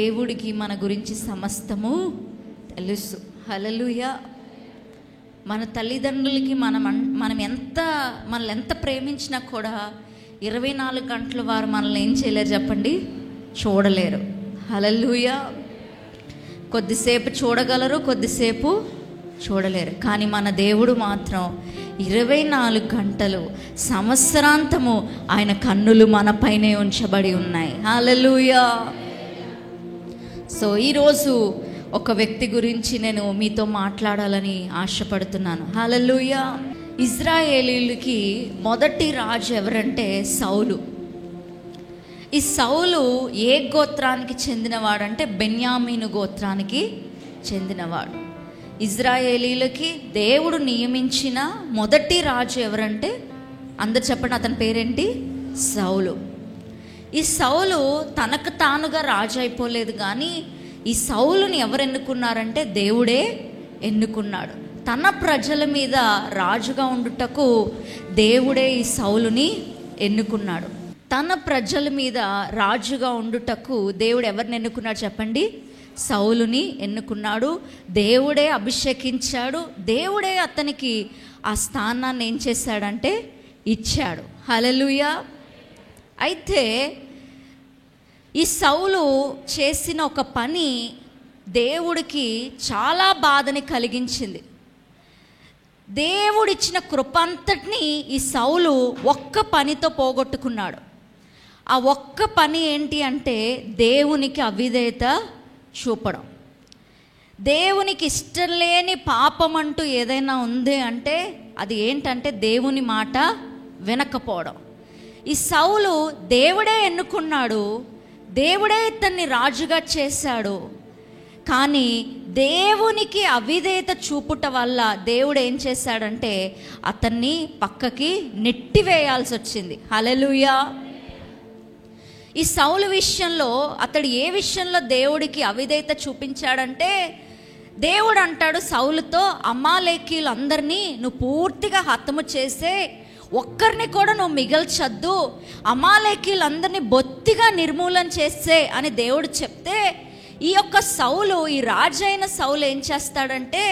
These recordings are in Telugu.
దేవుడికి మన గురించి సమస్తము తెలుసు. హల్లెలూయా. మన తల్లిదండ్రులకి మనల్ని ఎంత ప్రేమించినా కూడా 24 గంటలు వారు మనల్ని ఏం చేయలేరు చెప్పండి, చూడలేరు. హల్లెలూయా. కొద్దిసేపు చూడగలరు, కొద్దిసేపు చూడలేరు. కానీ మన దేవుడు మాత్రం 24 గంటలు సంవత్సరాంతము ఆయన కన్నులు మన పైనే ఉంచబడి ఉన్నాయి. హల్లెలూయా. సో ఈరోజు ఒక వ్యక్తి గురించి నేను మీతో మాట్లాడాలని ఆశపడుతున్నాను. హల్లెలూయా. ఇజ్రాయేలీలకి మొదటి రాజు ఎవరంటే సౌలు. ఈ సౌలు ఏ గోత్రానికి చెందినవాడంటే బెన్యామీను గోత్రానికి చెందినవాడు. ఇజ్రాయేలీలకి దేవుడు నియమించిన మొదటి రాజు ఎవరంటే, అందరు చెప్పండి, అతని పేరేంటి? సౌలు. ఈ సౌలు తనకు తానుగా రాజు అయిపోలేదు, కానీ ఈ సౌలుని ఎవరు ఎన్నుకున్నారంటే దేవుడే ఎన్నుకున్నాడు. తన ప్రజల మీద రాజుగా ఉండుటకు దేవుడే ఈ సౌలుని ఎన్నుకున్నాడు. తన ప్రజల మీద రాజుగా ఉండుటకు దేవుడు ఎవరిని ఎన్నుకున్నాడు చెప్పండి? సౌలుని ఎన్నుకున్నాడు. దేవుడే అభిషేకించాడు. దేవుడే అతనికి ఆ స్థానాన్ని ఏం చేశాడంటే ఇచ్చాడు. హల్లెలూయా. అయితే ఈ సౌలు చేసిన ఒక పని దేవుడికి చాలా బాధని కలిగించింది. దేవుడిచ్చిన కృప అంతటిని ఈ సౌలు ఒక్క పనితో పోగొట్టుకున్నాడు. ఆ ఒక్క పని ఏంటి అంటే దేవునికి అవిధేయత చూపడం. దేవునికి ఇష్టం లేని పాపం అంటూ ఏదైనా ఉంది అంటే అది ఏంటంటే దేవుని మాట వినకపోవడం. ఈ సౌలు దేవుడే ఎన్నుకున్నాడు, దేవుడే ఇతన్ని రాజుగా చేశాడు. కానీ దేవునికి అవిధేయత చూపుట వల్ల దేవుడు ఏం చేశాడంటే అతన్ని పక్కకి నెట్టివేయాల్సి వచ్చింది. హల్లెలూయా. ఈ సౌలు విషయంలో అతడు ఏ విషయంలో దేవుడికి అవిధేయత చూపించాడంటే, దేవుడు అంటాడు సౌలుతో, అమాలేకీయులందరినీ నువ్వు పూర్తిగా హతము చేసే, ఒక్కరిని కూడా నువ్వు మిగల్చొద్దు, అమాలేకీయులందరినీ బొత్తిగా నిర్మూలన చేసే అని దేవుడు చెప్తే, ఈ యొక్క సౌలు, ఈ రాజు అయిన సౌలు ఏం చేస్తాడంటే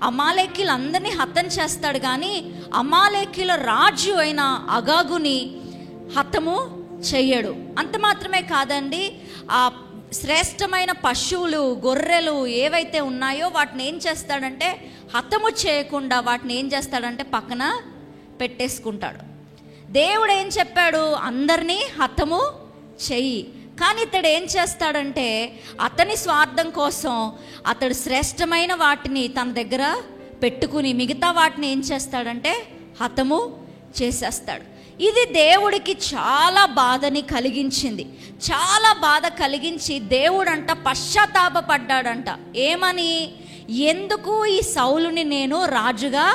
అమాలేకీయులందరినీ హతం చేస్తాడు, కానీ అమాలేకీయుల రాజు అయిన అగాగుని హతము చెయ్యడు. అంత మాత్రమే కాదండి, ఆ శ్రేష్టమైన పశువులు, గొర్రెలు ఏవైతే ఉన్నాయో వాటిని ఏం చేస్తాడంటే హతము చేయకుండా వాటిని ఏం చేస్తాడంటే పక్కన పెట్టేసుకుంటాడు. దేవుడు ఏం చెప్పాడు? అందరినీ హతము చెయ్యి. కానీ ఇతడు ఏం చేస్తాడంటే అతని స్వార్థం కోసం అతడు శ్రేష్టమైన వాటిని తన దగ్గర పెట్టుకుని మిగతా వాటిని ఏం చేస్తాడంటే హతము చేసేస్తాడు. ఇది దేవుడికి చాలా బాధని కలిగించింది. చాలా బాధ కలిగించి దేవుడంట పశ్చాత్తాపపడ్డాడంట. ఏమని? ఎందుకు ఈ సౌలుని నేను రాజుగా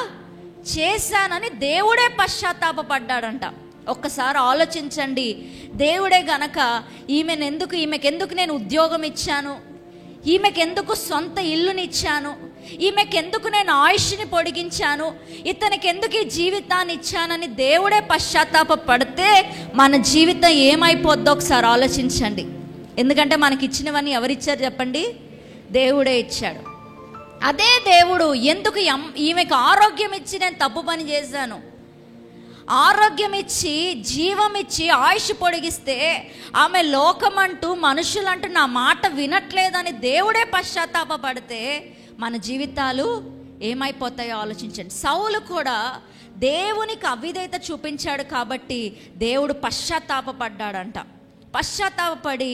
చేశానని దేవుడే పశ్చాత్తాపపడ్డాడంట. ఒక్కసారి ఆలోచించండి. దేవుడే గనక ఈమెకెందుకు నేను ఉద్యోగం ఇచ్చాను, ఈమెకెందుకు సొంత ఇల్లునిచ్చాను, ఈమెకెందుకు నేను ఆయుష్ని పొడిగించాను, ఇతనికి ఎందుకు ఈ జీవితాన్ని ఇచ్చానని దేవుడే పశ్చాత్తాపపడితే మన జీవితం ఏమైపోద్దో ఒకసారి ఆలోచించండి. ఎందుకంటే మనకి ఇచ్చినవన్నీ ఎవరిచ్చారు చెప్పండి? దేవుడే ఇచ్చాడు. అదే దేవుడు ఎందుకు ఈమెకు ఆరోగ్యం ఇచ్చి నేను తప్పు పని చేశాను, ఆరోగ్యం ఇచ్చి జీవం ఇచ్చి ఆయుష్ పొడిగిస్తే ఆమె లోకమంటూ మనుషులంటూ నా మాట వినట్లేదని దేవుడే పశ్చాత్తాపపడితే మన జీవితాలు ఏమైపోతాయో ఆలోచించండి. సౌలు కూడా దేవునికి అవిధేయత చూపించాడు కాబట్టి దేవుడు పశ్చాత్తాపపడ్డాడంట. పశ్చాత్తాపడి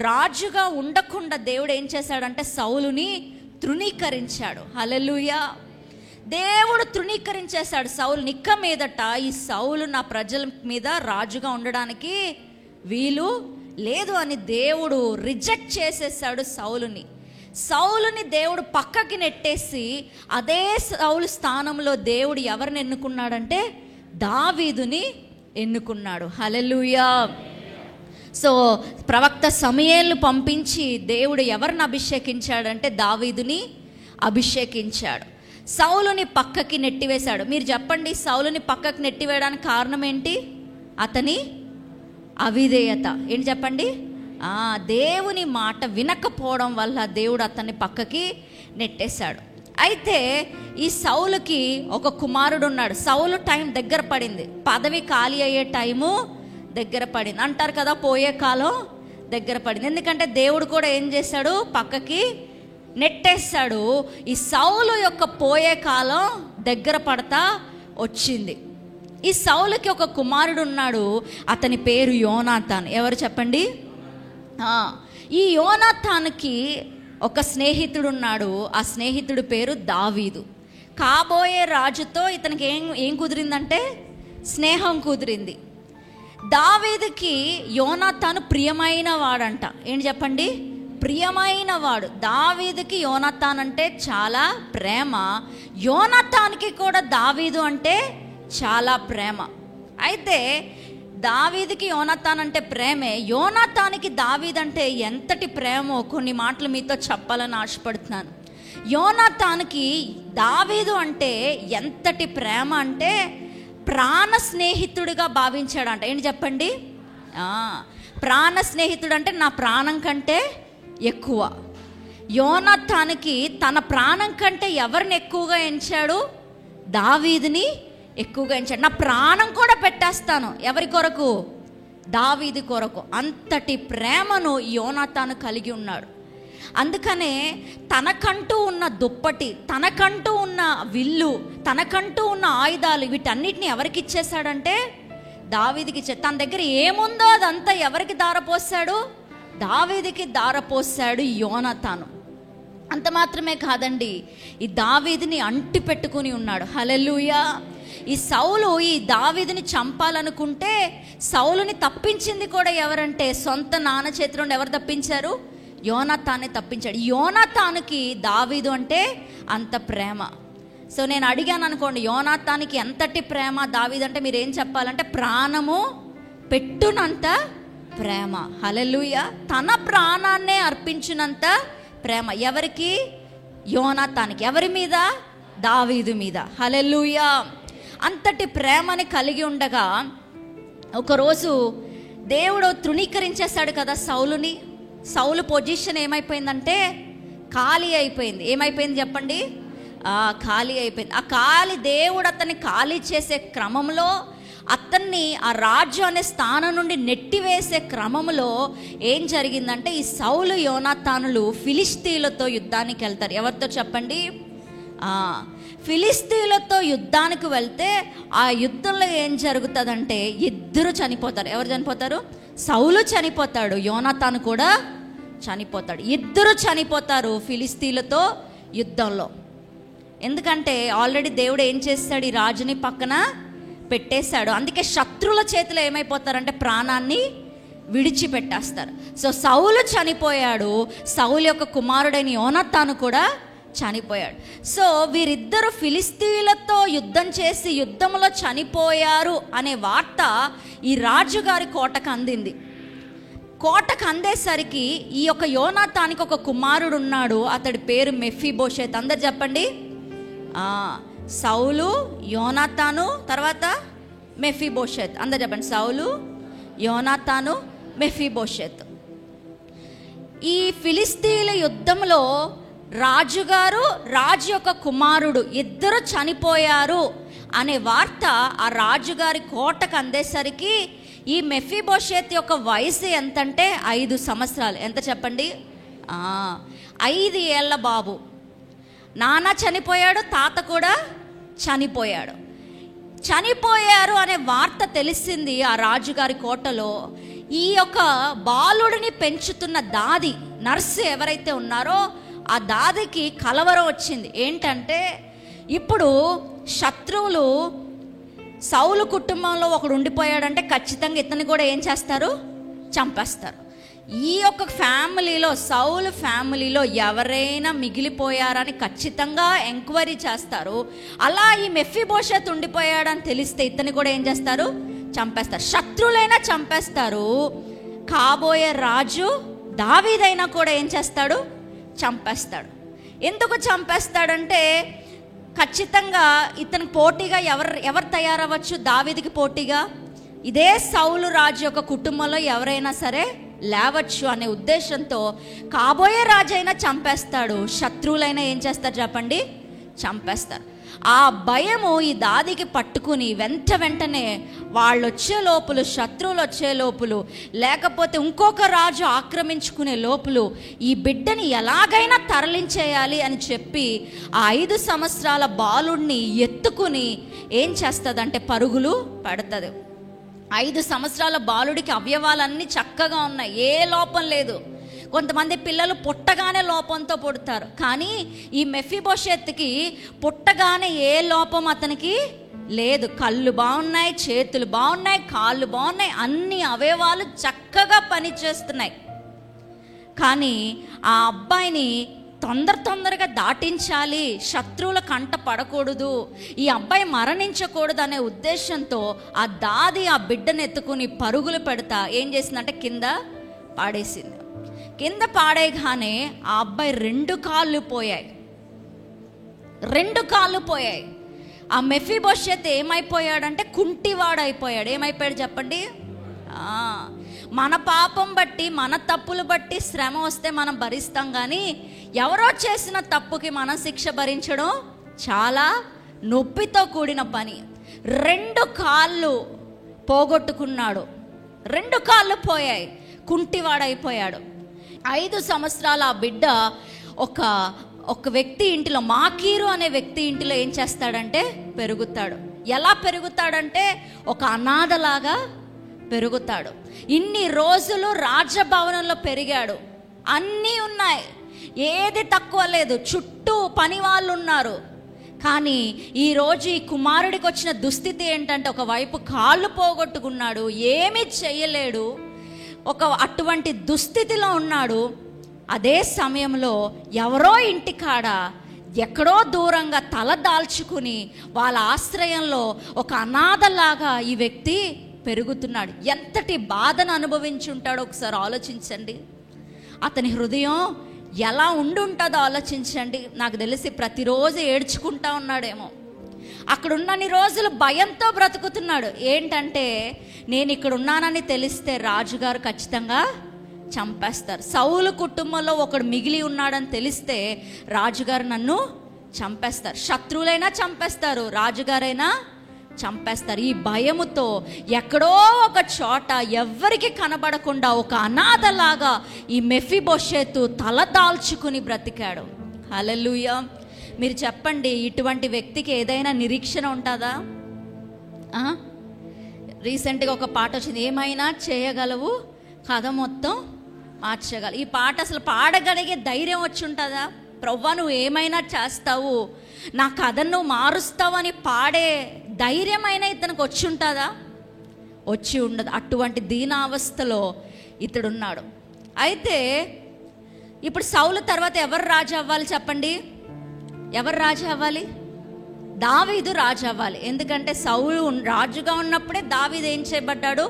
రాజుగా ఉండకుండా దేవుడు ఏం చేశాడంటే సౌలుని తృణీకరించాడు. హల్లెలూయా. దేవుడు తృణీకరించేశాడు సౌలుని. ఇక మీదట ఈ సౌలు నా ప్రజల మీద రాజుగా ఉండడానికి వీలు లేదు అని దేవుడు రిజెక్ట్ చేసేసాడు సౌలుని. సౌలుని దేవుడు పక్కకి నెట్టేసి అదే సౌలు స్థానంలో దేవుడు ఎవరిని ఎన్నుకున్నాడంటే దావీదుని ఎన్నుకున్నాడు. హల్లెలూయా. సో ప్రవక్త సమూయేలును పంపించి దేవుడు ఎవరిని అభిషేకించాడంటే దావీదుని అభిషేకించాడు. సౌలుని పక్కకి నెట్టివేశాడు. మీరు చెప్పండి, సౌలుని పక్కకి నెట్టివేయడానికి కారణం ఏంటి? అతని అవిధేయత. ఏంటి చెప్పండి? దేవుని మాట వినకపోవడం వల్ల దేవుడు అతన్ని పక్కకి నెట్టేశాడు. అయితే ఈ సౌలుకి ఒక కుమారుడు ఉన్నాడు. సౌలు టైం దగ్గర పడింది, పదవి ఖాళీ అయ్యే టైము దగ్గర పడింది అంటారు కదా, పోయే కాలం దగ్గర పడింది. ఎందుకంటే దేవుడు కూడా ఏం చేశాడు, పక్కకి నెట్టేశాడు. ఈ సౌలు యొక్క పోయే కాలం దగ్గర పడతా వచ్చింది. ఈ సౌలుకి ఒక కుమారుడు ఉన్నాడు, అతని పేరు యోనాతాన్. ఎవరు చెప్పండి? ఈ యోనాతాన్కి ఒక స్నేహితుడు ఉన్నాడు, ఆ స్నేహితుడి పేరు దావీదు. కాబోయే రాజుతో ఇతనికి ఏం కుదిరిందంటే స్నేహం కుదిరింది. దావీదుకి యోనాతాను ప్రియమైన వాడంట. ఏంటి చెప్పండి? ప్రియమైన వాడు. దావీదుకి యోనాతాన్ అంటే చాలా ప్రేమ, యోనాతాన్కి కూడా దావీదు అంటే చాలా ప్రేమ. అయితే దావీదుకి యోనాతాన్ అంటే ప్రేమే, యోనాతానికి దావీదు అంటే ఎంతటి ప్రేమో కొన్ని మాటలు మీతో చెప్పాలని ఆశపడుతున్నాను. యోనాతానికి దావీదు అంటే ఎంతటి ప్రేమ అంటే ప్రాణ స్నేహితుడిగా భావించాడంట. ఏంటి చెప్పండి? ప్రాణ స్నేహితుడు అంటే నా ప్రాణం కంటే ఎక్కువ. యోనాతానికి తన ప్రాణం కంటే ఎవరిని ఎక్కువగా ఎంచాడు? దావీదుని ఎక్కువగా ఎంచాడు. నా ప్రాణం కూడా పెట్టేస్తాను. ఎవరి కొరకు? దావీదు కొరకు. అంతటి ప్రేమను యోనాతాను కలిగి ఉన్నాడు. అందుకనే తనకంటూ ఉన్న దుప్పటి, తనకంటూ ఉన్న విల్లు, తనకంటూ ఉన్న ఆయుధాలు, వీటన్నిటిని ఎవరికి ఇచ్చేశాడంటే దావీదుకి ఇచ్చాడు. తన దగ్గర ఏముందో అదంతా ఎవరికి దారపోసాడు? దావీదుకి దారపోసాడు యోనాతాను. అంత మాత్రమే కాదండి, ఈ దావీదుని అంటి పెట్టుకుని ఉన్నాడు. హల్లెలూయా. ఈ సౌలు ఈ దావీదుని చంపాలనుకుంటే సౌలుని తప్పించింది కూడా ఎవరంటే సొంత నాన్న చేతిలో ఎవరు తప్పించారు? యోనాతానే తప్పించాడు. యోనాతానికి దావీదు అంటే అంత ప్రేమ. సో నేను అడిగాను అనుకోండి, యోనాతానికి ఎంతటి ప్రేమ దావీదు అంటే మీరు ఏం చెప్పాలంటే ప్రాణము పెట్టునంత ప్రేమ. హల్లెలూయా. తన ప్రాణాన్నే అర్పించినంత ప్రేమ. ఎవరికి? యోనాతానికి. ఎవరి మీద? దావీదు మీద. హల్లెలూయా. అంతటి ప్రేమని కలిగి ఉండగా ఒకరోజు దేవుడు తృణీకరించేశాడు కదా సౌలుని. సౌలు పొజిషన్ ఏమైపోయిందంటే ఖాళీ అయిపోయింది. ఏమైపోయింది చెప్పండి? ఖాళీ అయిపోయింది. ఆ దేవుడు అతన్ని ఖాళీ చేసే క్రమంలో, అతన్ని ఆ రాజు అనే స్థానం నుండి నెట్టివేసే క్రమంలో ఏం జరిగిందంటే ఈ సౌలు యోనాతానులు ఫిలిష్తీయులతో యుద్ధానికి వెళ్తారు. ఎవరితో చెప్పండి? ఫిలిష్తీయులతో యుద్ధానికి వెళ్తే ఆ యుద్ధంలో ఏం జరుగుతుందంటే ఇద్దరు చనిపోతారు. ఎవరు చనిపోతారు? సౌలు చనిపోతాడు, యోనాతాను కూడా చనిపోతాడు. ఇద్దరు చనిపోతారు ఫిలిష్తీయులతో యుద్ధంలో. ఎందుకంటే ఆల్రెడీ దేవుడు ఏం చేస్తాడు, ఈ రాజుని పక్కన పెట్టేశాడు. అందుకే శత్రువుల చేతిలో ఏమైపోతారంటే ప్రాణాన్ని విడిచిపెట్టేస్తారు. సో సౌలు చనిపోయాడు, సౌలు యొక్క కుమారుడైన యోనాతాను కూడా చనిపోయాడు. సో వీరిద్దరు ఫిలిష్తీయులతో యుద్ధం చేసి యుద్ధంలో చనిపోయారు అనే వార్త ఈ రాజుగారి కోటకు అందింది. కోటకు అందేసరికి ఈ యొక్క యోనాతానికి ఒక కుమారుడు ఉన్నాడు, అతడి పేరు మెఫీబోషెత్. అందరు చెప్పండి. సౌలు, యోనాతాను, తర్వాత మెఫీబోషెత్. అందరు చెప్పండి. సౌలు, యోనాతాను, మెఫీబోషెత్. ఈ ఫిలిష్తీయుల యుద్ధంలో రాజు యొక్క కుమారుడు ఇద్దరు చనిపోయారు అనే వార్త ఆ రాజుగారి కోటకు అందేసరికి ఈ మెఫీబోషెత్ యొక్క వయసు ఎంతంటే 5 సంవత్సరాలు. ఎంత చెప్పండి? 5 ఏళ్ల బాబు. నాన్న చనిపోయాడు, తాత కూడా చనిపోయాడు. చనిపోయారు అనే వార్త తెలిసింది ఆ రాజుగారి కోటలో. ఈ యొక్క బాలుడిని పెంచుతున్న దాది, నర్సు ఎవరైతే ఉన్నారో ఆ దాదికి కలవరం వచ్చింది. ఏంటంటే ఇప్పుడు శత్రువులు సౌలు కుటుంబంలో ఒకడు ఉండిపోయాడంటే ఖచ్చితంగా ఇతన్ని కూడా ఏం చేస్తారు? చంపేస్తారు. ఈ యొక్క ఫ్యామిలీలో, సౌలు ఫ్యామిలీలో ఎవరైనా మిగిలిపోయారని ఖచ్చితంగా ఎంక్వైరీ చేస్తారు. అలా ఈ మెఫీబోషెత్ ఉండిపోయాడని తెలిస్తే ఇతన్ని కూడా ఏం చేస్తారు? చంపేస్తారు. శత్రువులైనా చంపేస్తారు. కాబోయే రాజు దావీదైనా కూడా ఏం చేస్తాడు? చంపేస్తాడు. ఎందుకు చంపేస్తాడంటే ఖచ్చితంగా ఇతనికి పోటీగా ఎవరు తయారవ్వచ్చు? దావీదుకి పోటీగా ఇదే సౌలు రాజు యొక్క కుటుంబంలో ఎవరైనా సరే లేవచ్చు అనే ఉద్దేశంతో కాబోయే రాజైనా చంపేస్తాడు, శత్రువులైనా ఏం చేస్తారు చెప్పండి, చంపేస్తారు. ఆ భయము ఈ దాదికి పట్టుకుని వెంటనే వాళ్ళు వచ్చే లోపులు, శత్రువులు వచ్చే లోపులు, లేకపోతే ఇంకొక రాజు ఆక్రమించుకునే లోపులు ఈ బిడ్డని ఎలాగైనా తరలించేయాలి అని చెప్పి ఆ 5 సంవత్సరాల బాలుడిని ఎత్తుకుని ఏం చేస్తుందంటే పరుగులు పెడుతుంది. 5 సంవత్సరాల బాలుడికి అవయవాలన్నీ చక్కగా ఉన్నాయి, ఏ లోపం లేదు. కొంతమంది పిల్లలు పుట్టగానే లోపంతో పుడతారు, కానీ ఈ మెఫీబోషెత్తుకి పుట్టగానే ఏ లోపం అతనికి లేదు. కళ్ళు బాగున్నాయి, చేతులు బాగున్నాయి, కాళ్ళు బాగున్నాయి, అన్ని అవయవాలు చక్కగా పనిచేస్తున్నాయి. కానీ ఆ అబ్బాయిని తొందరగా దాటించాలి, శత్రువుల కంట పడకూడదు, ఈ అబ్బాయి మరణించకూడదు అనే ఉద్దేశంతో ఆ దాది ఆ బిడ్డను ఎత్తుకుని పరుగులు పెడతా ఏం చేసిందంటే కింద పాడేసింది. కింద పాడేగానే ఆ అబ్బాయి 2 కాళ్ళు పోయాయి. ఆ మెఫీబోషెత్ ఏమైపోయాడంటే కుంటివాడైపోయాడు. ఏమైపోయాడు చెప్పండి? మన పాపం బట్టి, మన తప్పులు బట్టి శ్రమ వస్తే మనం భరిస్తాం, కానీ ఎవరో చేసిన తప్పుకి మనం శిక్ష భరించడం చాలా నొప్పితో కూడిన పని. 2 కాళ్ళు పోగొట్టుకున్నాడు, 2 కాళ్ళు పోయాయి, కుంటివాడైపోయాడు. 5 సంవత్సరాల ఆ బిడ్డ ఒక వ్యక్తి ఇంటిలో, మాకీరు అనే వ్యక్తి ఇంటిలో ఏం చేస్తాడంటే పెరుగుతాడు. ఎలా పెరుగుతాడంటే ఒక అనాథలాగా పెరుగుతాడు. ఇన్ని రోజులు రాజభవనంలో పెరిగాడు, అన్నీ ఉన్నాయి, ఏది తక్కువ లేదు, చుట్టూ పని వాళ్ళు ఉన్నారు. కానీ ఈరోజు ఈ కుమారుడికి వచ్చిన దుస్థితి ఏంటంటే ఒకవైపు కాళ్ళు పోగొట్టుకున్నాడు, ఏమీ చెయ్యలేడు, అటువంటి దుస్థితిలో ఉన్నాడు. అదే సమయంలో ఎవరో ఇంటికాడ ఎక్కడో దూరంగా తల దాల్చుకుని వాళ్ళ ఆశ్రయంలో ఒక అనాథలాగా ఈ వ్యక్తి పెరుగుతున్నాడు. ఎంతటి బాధను అనుభవించుంటాడో ఒకసారి ఆలోచించండి. అతని హృదయం ఎలా ఉంటుందో ఆలోచించండి. నాకు తెలిసి ప్రతిరోజు ఏడ్చుకుంటా ఉన్నాడేమో. అక్కడున్నన్ని రోజులు భయంతో బ్రతుకుతున్నాడు. ఏంటంటే నేను ఇక్కడ ఉన్నానని తెలిస్తే రాజుగారు ఖచ్చితంగా చంపేస్తారు. సౌలు కుటుంబంలో ఒకడు మిగిలి ఉన్నాడని తెలిస్తే రాజుగారు నన్ను చంపేస్తారు, శత్రువులైనా చంపేస్తారు, రాజుగారైనా చంపేస్తారు. ఈ భయముతో ఎక్కడో ఒక చోట ఎవ్వరికి కనబడకుండా ఒక అనాథలాగా ఈ మెఫీబోషెతు తల దాల్చుకుని బ్రతికాడు. హల్లెలూయా. మీరు చెప్పండి, ఇటువంటి వ్యక్తికి ఏదైనా నిరీక్షణ ఉంటుందా? రీసెంట్గా ఒక పాట వచ్చింది, ఏమైనా చేయగలవు, కథ మొత్తం మార్చగలవు. ఈ పాట అసలు పాడగలిగే ధైర్యం వచ్చి ఉంటుందా? ప్రవ్వా నువ్వు ఏమైనా చేస్తావు, నా కథను నువ్వు మారుస్తావు అని పాడే ధైర్యమైన ఇతనికి వచ్చి ఉంటుందా? వచ్చి ఉండదు. అటువంటి దీనావస్థలో ఇతడున్నాడు. అయితే ఇప్పుడు సౌలు తర్వాత ఎవరు రాజు అవ్వాలి చెప్పండి? ఎవరు రాజు అవ్వాలి? దావీదు రాజు అవ్వాలి. ఎందుకంటే సౌలు రాజుగా ఉన్నప్పుడే దావీదు ఏం చేయబడ్డాడు?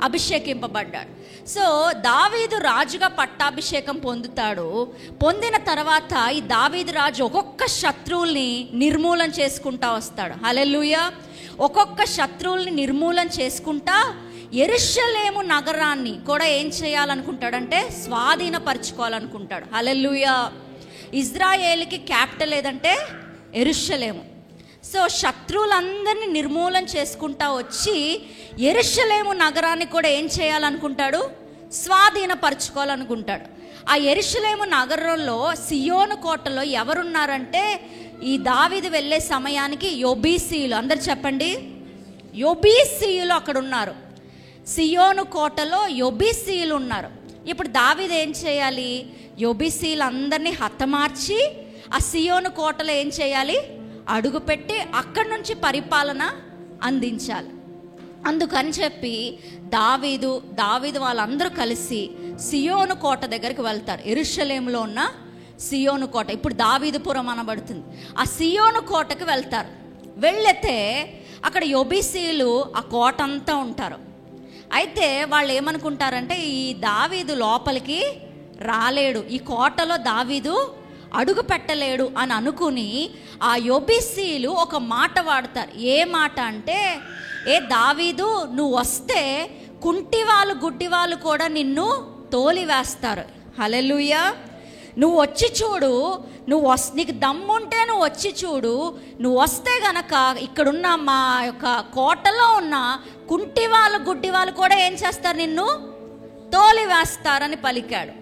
అభిషేకింపబడ్డాడు. సో దావీదు రాజుగా పట్టాభిషేకం పొందుతాడు. పొందిన తర్వాత ఈ దావీదు రాజు ఒక్కొక్క శత్రువుల్ని నిర్మూలన చేసుకుంటా వస్తాడు. హల్లెలూయా. ఒక్కొక్క శత్రువుల్ని నిర్మూలన చేసుకుంటా యెరూషలేము నగరాన్ని కూడా ఏం చేయాలనుకుంటాడంటే స్వాధీనపరచుకోవాలనుకుంటాడు. హల్లెలూయా. ఇజ్రాయేలుకి క్యాపిటల్ ఏదంటే యెరూషలేము. సో శత్రువులందరినీ నిర్మూలన చేసుకుంటా వచ్చి యెరూషలేము నగరాన్ని కూడా ఏం చేయాలనుకుంటాడు? స్వాధీనపరచుకోవాలనుకుంటాడు. ఆ యెరూషలేము నగరంలో సియోను కోటలో ఎవరున్నారంటే ఈ దావీదు వెళ్ళే సమయానికి యొబీసీయులు, అందరు చెప్పండి, యొబీసీయులు అక్కడ ఉన్నారు. సియోను కోటలో యొబీసీయులు ఉన్నారు. ఇప్పుడు దావీదు ఏం చేయాలి? యొబీసీయులు అందరినీ హతమార్చి ఆ సియోను కోటలో ఏం చేయాలి? అడుగుపెట్టి అక్కడి నుంచి పరిపాలన అందించాలి. అందుకని చెప్పి దావీదు వాళ్ళందరూ కలిసి సియోను కోట దగ్గరికి వెళ్తారు. యెరూషలేములో ఉన్న సియోను కోట, ఇప్పుడు దావీదుపురం అనబడుతుంది. ఆ సియోను కోటకి వెళ్తారు. వెళ్ళితే అక్కడ యొబీసీలు ఆ కోట అంతా ఉంటారు. అయితే వాళ్ళు ఏమనుకుంటారంటే ఈ దావీదు లోపలికి రాలేడు, ఈ కోటలో దావీదు అడుగు పెట్టలేడు అని అనుకుని ఆ యొబీసీలు ఒక మాట వాడతారు. ఏ మాట అంటే, ఏ దావీదు నువ్వు వస్తే కుంటివాళ్ళు గుడ్డివాళ్ళు కూడా నిన్ను తోలివేస్తారు. హల్లెలూయా. నువ్వు వచ్చి చూడు, నీకు దమ్ముంటే నువ్వు వచ్చి చూడు. నువ్వు వస్తే గనక ఇక్కడున్న మా యొక్క కోటలో ఉన్న కుంటి వాళ్ళు గుడ్డి వాళ్ళు కూడా ఏం చేస్తారు, నిన్ను తోలివేస్తారని పలికాడు.